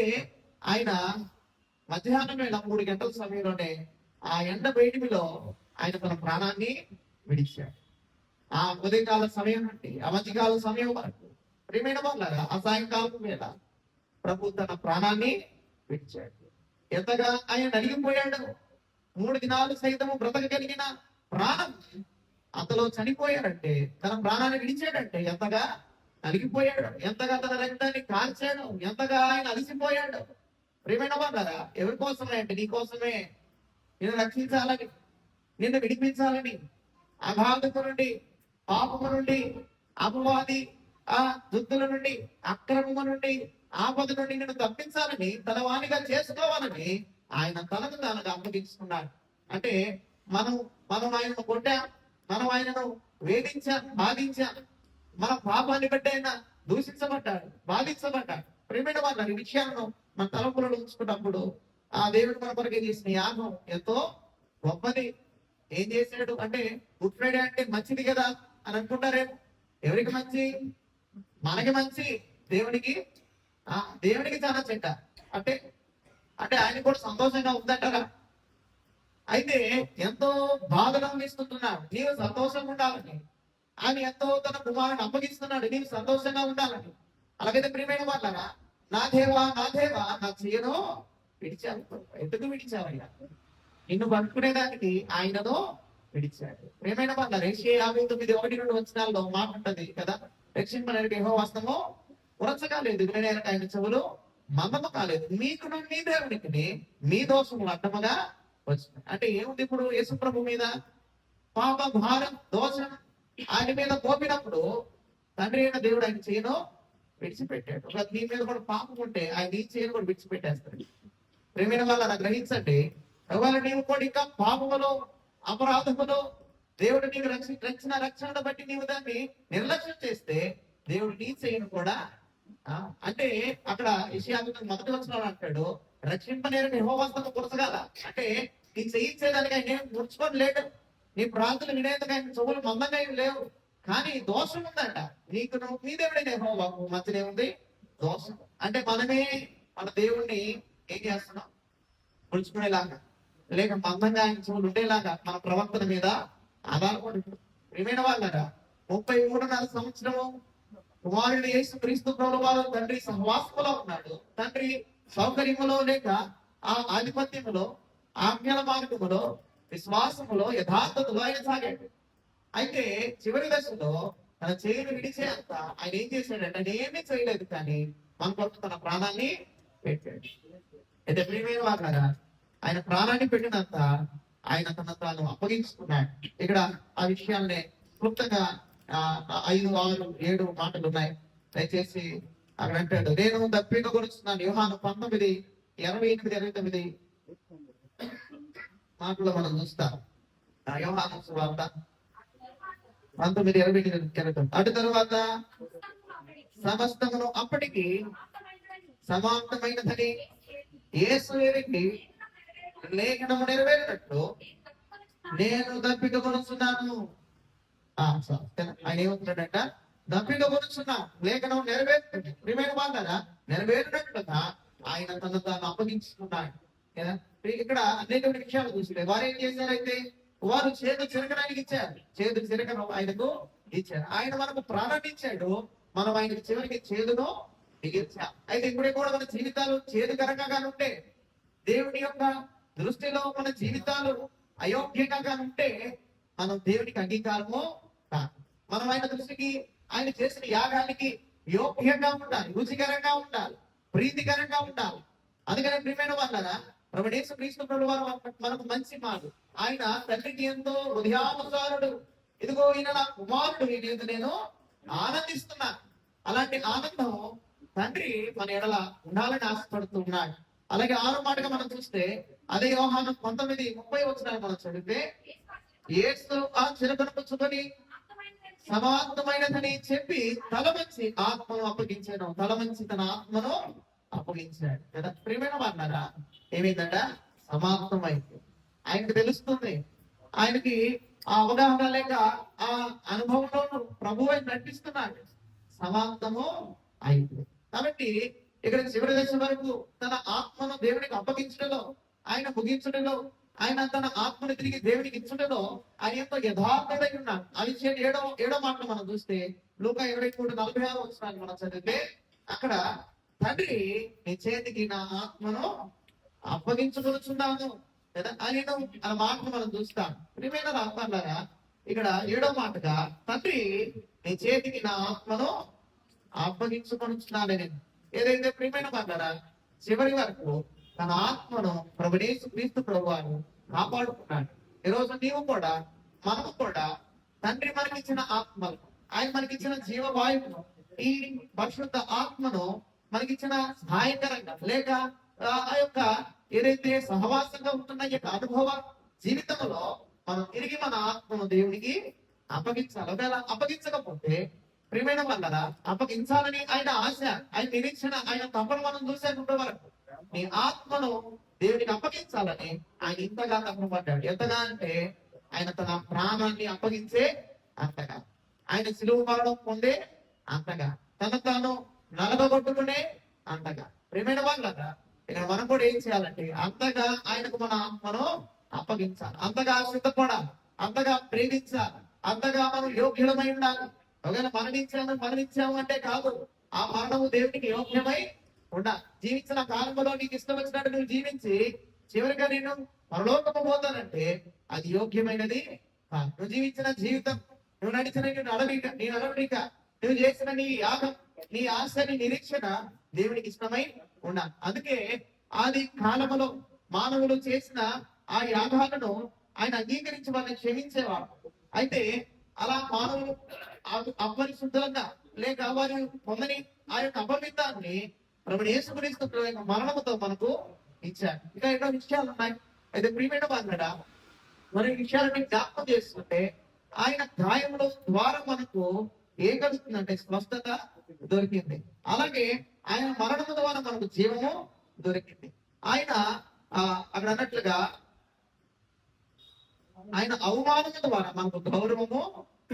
ఆయన మధ్యాహ్నం వేళ 3 గంటల సమయంలోనే ఆ ఎండ వేడిమిలో ఆయన తన ప్రాణాన్ని విడిచాడు. ఆ ఉదయకాల సమయం నుండి ఆ మధ్యకాల సమయం వరకు ప్రియమైన వాళ్ళారా, ఆ సాయంకాలం వేళ ప్రభు తన ప్రాణాన్ని విడిచాడు. ఎంతగా ఆయన నలిగిపోయాడు. 3 దినాలు సైతము బ్రతకగలిగిన ప్రాణం అంతలో చనిపోయాడంటే, తన ప్రాణాన్ని విడిచాడంటే ఎంతగా నలిగిపోయాడు, ఎంతగా తన రక్తాన్ని కాల్చాడు, ఎంతగా ఆయన అలసిపోయాడు. ప్రియమైన వాళ్ళారా, ఎవరి కోసమే అంటే నీ కోసమే. నిన్ను రక్షించాలని, నిన్ను విడిపించాలని, అగాధత నుండి, పాపము నుండి, అపవాది ఆ దుద్దుల నుండి, అక్రమము నుండి, ఆపద నుండి నిన్ను తప్పించాలని, తన వాణిగా చేసుకోవాలని ఆయన తనకు తానుగా అప్పగించుకున్నాడు. అంటే మనం ఆయనను కొట్టాం, మనం ఆయనను వేధించాం, బాధించాం, మన పాపాన్ని బట్టి ఆయన దూషించబడ్డాడు, బాధించబడ్డాడు. ప్రియమైన వాళ్ళ ఈ విషయాలను మన తలంపులలో ఉంచుకున్నప్పుడు ఆ దేవుడు మన కొరకు చేసిన యాగం ఎంతో గొప్పది. ఏం చేశాడు అంటే, గుడ్ ఫ్రైడే అంటే మంచిది కదా అని అనుకుంటారేమో. ఎవరికి మంచి? మనకి మంచి, దేవునికి చాలా చెడ్డ. అంటే అంటే ఆయన కూడా సంతోషంగా ఉందంటారా? అయితే ఎంతో బాధను అందిస్తున్నాడు, నీవు సంతోషంగా ఉండాలని. ఆయన ఎంతో తన కుమారుని అప్పగిస్తున్నాడు, నీవు సంతోషంగా ఉండాలని. అలాగైతే ప్రియమైన వాళ్ళరా, నా దేవా నా చేయను విడిచావు. ఎందుకు విడిచావయ్యా? నిన్ను పట్టుకునేదానికి ఆయనను విడిచాడు. ప్రియమైన వాళ్ళ రేషియా 59:1-2 మాట ఉంటది కదా, రక్షింపడానికి యెహోవాస్తము ఉరచగా లేదు, వినడానికి ఆయన చెవులు మందము కాలేదు, మీకును మీ దేవునికి మీ దోషములు అడ్డముగా వచ్చినాయి. అంటే ఏముంది ఇప్పుడు యేసు ప్రభు మీద పాప భారం దోషం ఆయన మీద పోపినప్పుడు తండ్రి అయిన దేవుడు ఆయన చేయను విడిచిపెట్టాడు. ఒక నీ మీద కూడా పాపం ఉంటే ఆయన నీ చేయను కూడా విడిచిపెట్టేస్తాడు. ప్రేమైన వాళ్ళ గ్రహించండి, ఒకవేళ నీవు కూడా ఇంకా పాపములో, అపరాధములో దేవుడు నీకు రక్షణ బట్టి నీవు దాన్ని నిర్లక్ష్యం చేస్తే దేవుడు నీ చేయను కూడా అంటే అక్కడ యెషయా 1 అంటాడు, రక్షింపనేరని యెహోవాస్తము కురసగాల. అంటే నీ చేయించేదానికి ఆయన ముడుచుకొని లేడు, నీ ప్రార్థనలు వినేందుకు ఆయన చెవులు మందంగా ఏం లేవు. కానీ దోషం ఉందంట. నీకు నీ దేవుడైన యెహోవాకు మధ్యనే ఉంది దోషం. అంటే మనమే మన దేవుణ్ణి ఏం చేస్తున్నాం? ముడుచుకునేలాగా, లేక మందంగా ఆయన చెవులు ఉండేలాగా మన ప్రవర్తన మీద ఆధారపడి. ప్రియమైన వాళ్ళరా, 33.5 సంవత్సరము కుమారుడు యేసు క్రీస్తు ప్రభువారు తండ్రి సహవాసములో ఉన్నాడు. తండ్రి సౌకర్యములో లేక ఆ ఆధిపత్యములో, ఆజ్ఞల మార్గములో, విశ్వాసములో, యథార్థతలో ఆయన సాగాడు. అయితే చివరి దశలో తన చేయును విడిచే అంత ఆయన ఏం చేశాడంటే, నేనేమీ చేయలేదు కానీ మన కొరకు తన ప్రాణాన్ని పెట్టాడు. అయితే ప్రియమైన వాళ్ళారా, ఆయన ప్రాణాన్ని పెట్టినంత ఆయన తన తాను అప్పగించుకున్నాడు. ఇక్కడ ఆ విషయాన్ని క్లుప్తంగా 5, 6, 7 మాటలు ఉన్నాయి. దయచేసి అక్కడ అంటాడు, నేను దప్పిక గురుస్తున్నాను. యోహాను 19:28-29 మాటలో మనం చూస్తాం. యోహాను సువార్త 19:28. అటు తరువాత సమస్తమును అప్పటికి సమాప్తమైనదని యేసు ఎరిగి లేఖనము నెరవేరినట్లు నేను దప్పిక కొనుచున్నాను. ఆయన ఏమంటున్నాడంట, దప్పిక కొనుచున్నా, లేఖనం నెరవేరుతుంది. ప్రియమైన వాళ్ళరా, నెరవేరినట్లుగా ఆయన తను తాను అప్పగించుకున్నాడు కదా. ఇక్కడ అనేక విషయాలు చూస్తే వారు ఏం చేశారైతే, వారు చేదు చిరకడానికి ఇచ్చారు, చేదు చిరకను ఆయనకు ఇచ్చారు. ఆయన మనకు ప్రాణాన్ని ఇచ్చాడు, మనం ఆయనకు చివరికి చేదును మిగిల్చాం. అయితే ఇప్పుడే కూడా మన జీవితాలు చేదుకరంగా ఉంటే, దేవుని యొక్క దృష్టిలో మన జీవితాలు అయోగ్యంగా ఉంటే మనం దేవునికి అంగీకారము కాదు. మనం ఆయన దృష్టికి, ఆయన చేసిన యాగానికి యోగ్యంగా ఉండాలి, రుచికరంగా ఉండాలి, ప్రీతికరంగా ఉండాలి. అందుకనే ప్రియమైన వాళ్ళరా, ప్రభువు యేసు క్రీస్తు ప్రభువారు మనకు మంచి మాట. ఆయన తండ్రికి ఎంతో హృదయానుసారుడు. ఇదిగో ఈయన నా కుమారుడు, ఈయన నేను ఆనందిస్తున్నా. అలాంటి ఆనందం తండ్రి మన ఎడల ఉండాలని ఆశపడుతున్నాడు. అలాగే 6వ మాటగా మనం చూస్తే, అదే యోహాను 19:30 మనం చదివితే, యేసు ఆ చిరకను పుచ్చుకొని సమాప్తమైనదని చెప్పి తలమంచి ఆత్మను అప్పగించాను. తలమంచి తన ఆత్మను అప్పగించాడు కదా. ప్రియమైన వాళ్ళారా, ఏమైందట? సమాప్తమైంది. ఆయనకు తెలుస్తుంది, ఆయనకి ఆ అవగాహన లేక ఆ అనుభవంలో ప్రభు నటిస్తున్నాడు. సమాప్తము అయింది. కాబట్టి ఇక్కడ చివరి దశ వరకు తన ఆత్మను దేవునికి అప్పగించడంలో, ఆయన ముగించడంలో, ఆయన తన ఆత్మను తిరిగి దేవునికి ఇచ్చడంలో ఆయన ఎంతో యథార్థుడై ఉన్నాడు. ఆ విషయం ఏడో మాటలు మనం చూస్తే లూకా 23:46 మనం చదివితే అక్కడ తండ్రి నీ చేతికి నా ఆత్మను అప్పగించబడుచున్నాను కదా అని ఆ మాటను మనం చూస్తాం. ప్రియమైన రాత్మలారా, ఇక్కడ 7వ మాటగా తండ్రి నీ చేతికి నా ఆత్మను అప్పగించుకొనుచున్నానని ఏదైతే ప్రియమైన మాట్లాడా చివరి వరకు తన ఆత్మను ప్రభునేసు క్రీస్తు ప్రభువారు కాపాడుకున్నాడు. ఈరోజు నీవు కూడా, మనము కూడా తండ్రి మనకిచ్చిన ఆత్మలు, ఆయన మనకిచ్చిన జీవవాయువును, ఈ పరిశుద్ధ ఆత్మను మనకిచ్చిన సహాయకరంగా లేక ఆ యొక్క ఏదైతే సహవాసంగా ఉంటున్న ఈ యొక్క అనుభవ జీవితంలో మనం తిరిగి మన ఆత్మను దేవునికి అప్పగించాలి. ఒకవేళ అప్పగించకపోతే ప్రియమైన వాళ్ళరా, అప్పగించాలని ఆయన ఆశ, ఆయన నిరీక్షణ, ఆయన తపన మనం చూసేటువంటి వరకు నీ ఆత్మను దేవునికి అప్పగించాలని ఆయన ఇంతగా తప్పబడ్డాడు. ఎంతగా అంటే ఆయన తన ప్రాణాన్ని అప్పగించే అంతగా, ఆయన సిలువ మరణం పొందే అంతగా, తన తాను నలగొట్టుకునే అంతగా. ప్రియమైన వాళ్ళరా, ఇక్కడ మనం కూడా ఏం చేయాలంటే అంతగా ఆయనకు మన ఆత్మను అప్పగించాలి, అంతగా సిద్ధపడాలి, అంతగా ప్రేమించాలి, అంతగా మనం యోగ్యులమై ఉండాలి. ఒకవేళ మరణించాము అంటే కాదు, ఆ మరణము దేవునికి యోగ్యమై ఉండాలి. జీవించిన కాలంలో నీకు ఇష్టం వచ్చినట్టు నువ్వు జీవించి చివరిగా నేను పరలోకము పోతానంటే అది యోగ్యమైనది కాదు. నువ్వు జీవించిన జీవితం, నువ్వు నడిచిన నీ నడవడిక, నువ్వు చేసిన నీ యాగం, నీ ఆశ, నీ నిరీక్షణ దేవునికి ఇష్టమై ఉండాలి. అందుకే ఆది కాలములో మానవులు చేసిన ఆ యాగాలను ఆయన అంగీకరించి వాళ్ళని క్షమించేవాడు. అయితే అలా మానవులు అపరిశుద్ధంగా లేక వారు పొందని ఆ యొక్క అపవిత్రాన్ని ప్రభువు యేసుక్రీస్తు మరణముతో మనకు ఇచ్చారు. ఇంకా ఎన్నో విషయాలు ఉన్నాయి. అయితే ప్రియమైన వాళ్ళ మరి విషయాలని జ్ఞాపకం చేసుకుంటే ఆయన గాయముల ద్వారా మనకు ఏం కలుగుతుందంటే స్వస్థత దొరికింది. అలాగే ఆయన మరణము ద్వారా మనకు జీవము దొరికింది. ఆయన అక్కడ అన్నట్లుగా ఆయన అవమానము ద్వారా మనకు గౌరవము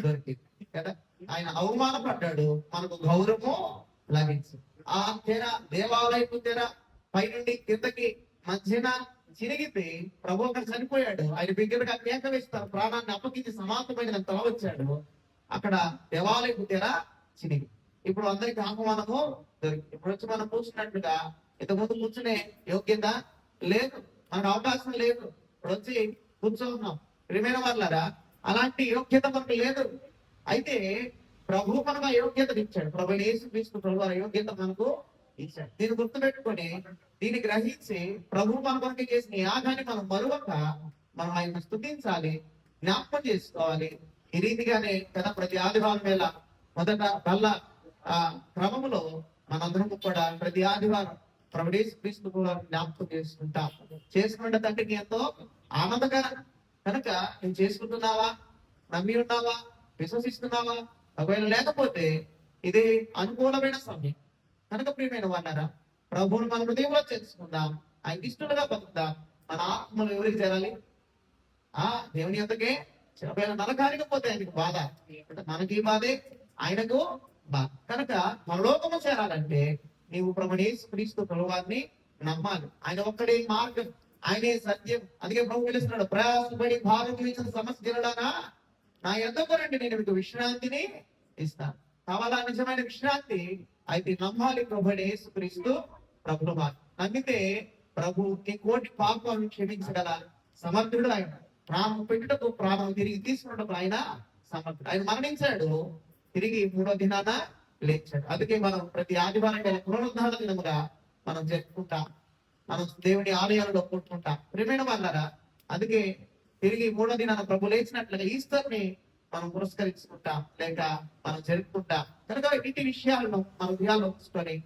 దొరికింది కదా. ఆయన అవమానపడ్డాడు, మనకు గౌరవము లభించింది. ఆ తెర, దేవాలయపు తెర పైనుండి కిందకి మధ్యన చిరిగితే ప్రభు అక్కడ చనిపోయాడు. ఆయన బిగ్గరగా కేక వేస్తారు, ప్రాణాన్ని అప్పగించి సమాప్తమైన వచ్చాడు. అక్కడ దేవాలయపు తెర చిరిగి ఇప్పుడు అందరికి ఆహ్వానము దొరికింది. ఇప్పుడు వచ్చి మనం కూర్చున్నట్టుగా ఇంతకుముందు కూర్చునే యోగ్యత లేదు, మనకు అవకాశం లేదు. ఇప్పుడు వచ్చి కూర్చోన్నాం. ప్రియమైన వాళ్ళరా, అలాంటి యోగ్యత మనకు లేదు. అయితే ప్రభు మనకు ఆ యోగ్యత ఇచ్చాడు. ప్రభు యేసుక్రీస్తు ప్రభు ఆ యోగ్యత మనకు ఇచ్చాడు. దీన్ని గుర్తుపెట్టుకొని దీన్ని గ్రహించి ప్రభు మన కొరకు చేసిన యాగాన్ని మనం మరువక మనం ఆయన స్తుతించాలి, జ్ఞాపకం చేసుకోవాలి. ఈ రీతిగానే కదా ప్రతి ఆదివారం వేళ మొదట కళ్ళ క్రమములో మనందరం కూడా ప్రతి ఆదివారం ప్రభు యేసుక్రీస్తు కూడా జ్ఞాపకం చేసుకుంటాం. చేసుకుంటే తండ్రికి ఎంతో ఆనందకరం. కనుక నువ్వు చేసుకుంటున్నావా, నమ్మి ఉన్నావా, విశ్వసిస్తున్నావా? ఒకవేళ లేకపోతే ఇది అనుకూలమైన సమయం. కనుక ప్రియమైన వాళ్ళారా, ప్రభువును మన హృదయంలో చేసుకుందాం, ఆయన ఇష్టలుగా బతుకుదాం. మన ఆత్మలు ఎవరికి చేరాలి? దేవుని అంతకే. ఒకవేళ నరకానికి పోతే ఆయనకు బాధ, మనకి బాధే, ఆయనకు బాధ. కనుక మన లోకము చేరాలంటే నీవు ప్రభువు యేసుక్రీస్తు ప్రభువాన్ని నమ్మాలి. ఆయన ఒక్కడే మార్గం, ఆయనే సత్యం. అందుకే ప్రభు పిలుస్తున్నాడు, ప్రయాసపడి భారం ఇచ్చిన సమస్యలనా నా యొద్దకు రండి, నేను మీకు విశ్రాంతిని ఇస్తాను. కావాలా నిజమైన విశ్రాంతి? అయితే నమ్మాలి ప్రభువు యేసుక్రీస్తు ప్రభువా. నమ్మితే ప్రభు నీ కోటి పాపాలను క్షమించగల సమర్థుడు ఆయన. ప్రాణం పెట్టుటకు ప్రాణం తిరిగి తీసుకున్నటకు ఆయన సమర్థుడు. ఆయన మరణించాడు, తిరిగి 3వ దినాన లేచాడు. అందుకే మనం ప్రతి ఆదివారం పునరుద్ధారణ దినముగా మనం జరుపుకుంటాం, మనం దేవుని ఆలయాలలో కూర్చుంటాం. ప్రియమైన వాళ్ళరా, అందుకే తిరిగి 3వ దినాన ప్రభు లేచినట్లుగా ఈస్టర్ ని మనం పురస్కరించుకుంటాం లేక మనం జరుపుకుంటాం. కనుక ఇటు విషయాలను మన హృదయాల్లో ఉంచుకొని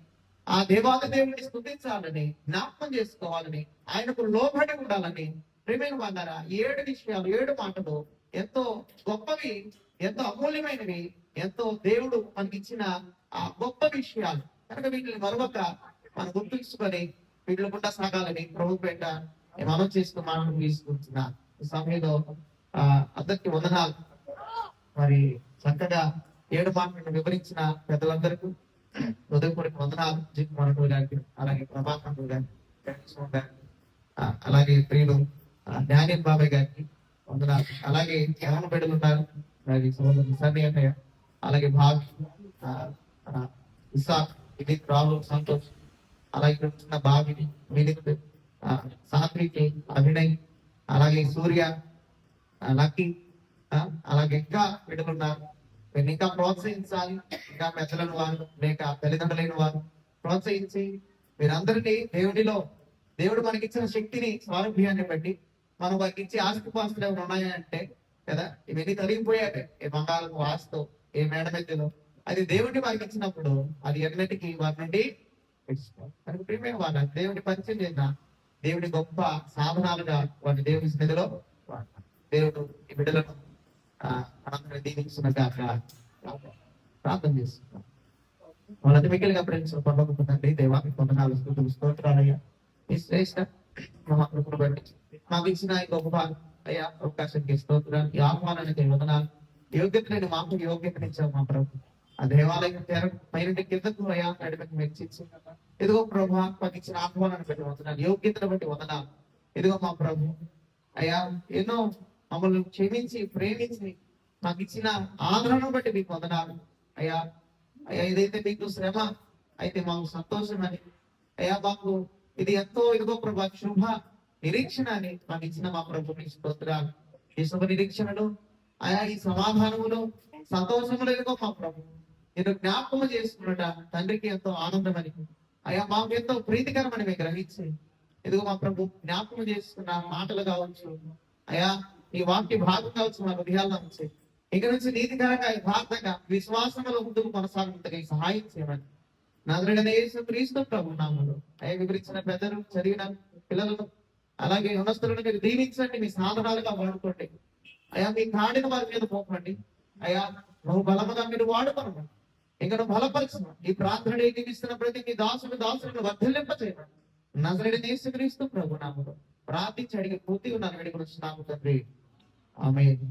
ఆ దేవాది దేవుడిని స్తుతించాలని, జ్ఞాపకం చేసుకోవాలని, ఆయనకు లోబడి ఉండాలని. ప్రియమైన వాళ్ళరా, 7 విషయాలు, 7 మాటలు ఎంతో గొప్పవి, ఎంతో అమూల్యమైనవి, ఎంతో దేవుడు మనకి ఇచ్చిన ఆ గొప్ప విషయాలు. కనుక వీటిని మరొక మనం గుర్తుంచుకొని వీటిలో గుండా సాగాలని ప్రభు పేట మనం చేస్తూ మనం తీసుకుంటున్నా. ఈ సమయంలో అందరికి వందనాలు. మరి చక్కగా 7 మాటలను వివరించిన పెద్దలందరికీ హృదయపూర్వక వందనాలు. జీవిత గారికి, అలాగే ప్రభాకర్ గారికి, వెంకటేశ్వర గారికి, అలాగే ప్రియులు డానియల్ బాబాయ్ గారికి వందనాలు. అలాగే యవన బిడ్డలు ఉన్నారు, అలాగే సోదరులు సన్నీ అన్నయ్య, అలాగే భావి, ఇసాక్, ఇది రాహుల్, సంతోష్, అలాగే ఇక్కడ వచ్చిన బాబిని, వినిత్, సాత్వికి, అభినయ్, అలాగే సూర్య, లక్కీ, అలాగే ఇంకా బిడ్డలు ఉన్నారు. మీరు ఇంకా ప్రోత్సహించాలి. ఇంకా పెద్దలను వారు లేక తల్లిదండ్రులైన వారు ప్రోత్సహించి మీరందరినీ దేవుడు మనకిచ్చిన శక్తిని, స్వారూప్యాన్ని బట్టి మనం వారికి ఇచ్చే ఆస్తిపాస్తులు ఏమైనా ఉన్నాయంటే కదా, ఇవన్నీ తొలగిపోయాక ఏ బంగాళపు ఆస్తో, ఏ మేడ మధ్యలో, అది దేవుడిని వారికి ఇచ్చినప్పుడు అది ఎన్నటికీ వారి నుండి మనకు ప్రియమైన వాళ్ళ దేవుడిని పరిచయం చేద్దాం. దేవుడి గొప్ప సాధనాలుగా వారిని దేవుడి సన్నిధిలో దేవుడు ఈ బిడ్డలను అనంతరం దీవిస్తున్నగా ప్రార్థన చేస్తున్నాం. వాళ్ళది మిగిలిగా ప్రేమించిన పొందకుంటుందండి. దేవానికి వందనాలు, స్తుతులు, స్తోత్రాలయ్యా. ఈ శ్రేష్ట మహాప్రభుని బట్టి మాకు ఇచ్చిన ఈ గొప్ప అయ్యా అవకాశానికి స్తోత్రాలు, ఈ ఆహ్వానానికి వందనాలు. యోగ్యతని మాకు యోగ్యతనిచ్చావు మా ప్రభు. ఆ దేవాలయం పైన కిందకు అయ్యా నడిపి మెచ్చించి ఇదిగో ప్రభు మాకు ఇచ్చిన ఆహ్వానాన్ని బట్టి వందనాలు, యోగ్యతను బట్టి వందనాలు. ఇదిగో మా ప్రభు అయ్యా ఎన్నో మమ్మల్ని క్షమించి ప్రేమించి మాకు ఇచ్చిన ఆదరణను బట్టి మీకు వందనాలు అయ్యా. అయ్యా ఇదైతే మీకు శ్రమ అయితే మాకు సంతోషం అని అయ్యా, మాకు ఇది ఎంతో ఇదిగో ప్రభు శుభ నిరీక్షణ అని మాకు ఇచ్చిన మా ప్రభు మీ స్తోత్రాలు. ఈ శుభ నిరీక్షణలు అయా, ఈ సమాధానములు, సంతోషములు ఇదిగో మా ప్రభు నేను జ్ఞాపకము చేసుకున్నట తండ్రికి ఎంతో ఆనందమని అయ్యా, మాకు ఎంతో ప్రీతికరమని మేము గ్రహించి ఇదిగో మా ప్రభు జ్ఞాపకం చేసుకున్న మాటలు కావచ్చు అయ్యా, ఈ వాక్య భాగం కావచ్చు మా హృదయాల్లో ఉంచి ఇక నుంచి నీతికరంగా యథార్థంగా విశ్వాసంలో ముందుకు కొనసాగుతుందిగా సహాయం చేయమని నజరేయుడైన యేసు క్రీస్తు ప్రభు నామములో అయ్యా వివరించిన పెద్దలు, చదివిన పిల్లలను, అలాగే యవనస్తులను మీరు దీవించండి, మీ సాధనాలుగా వాడుకోండి అయ్యా. మీ కాడిన వారి మీద పోకండి అయ్యా, నువ్వు బలముగా మీరు వాడుకోను, ఇంకా బలపరచను. ఈ ప్రార్థన ఏకీవిస్తున్న ప్రతి మీ దాసులను వర్ధిల్లింప చేయమని నజరేయుడైన యేసు క్రీస్తు ప్రభు నామములో ప్రార్థించి అడిగి పూర్తి ఉన్నాను వేడుకొని తండ్రి. ఆమేన్.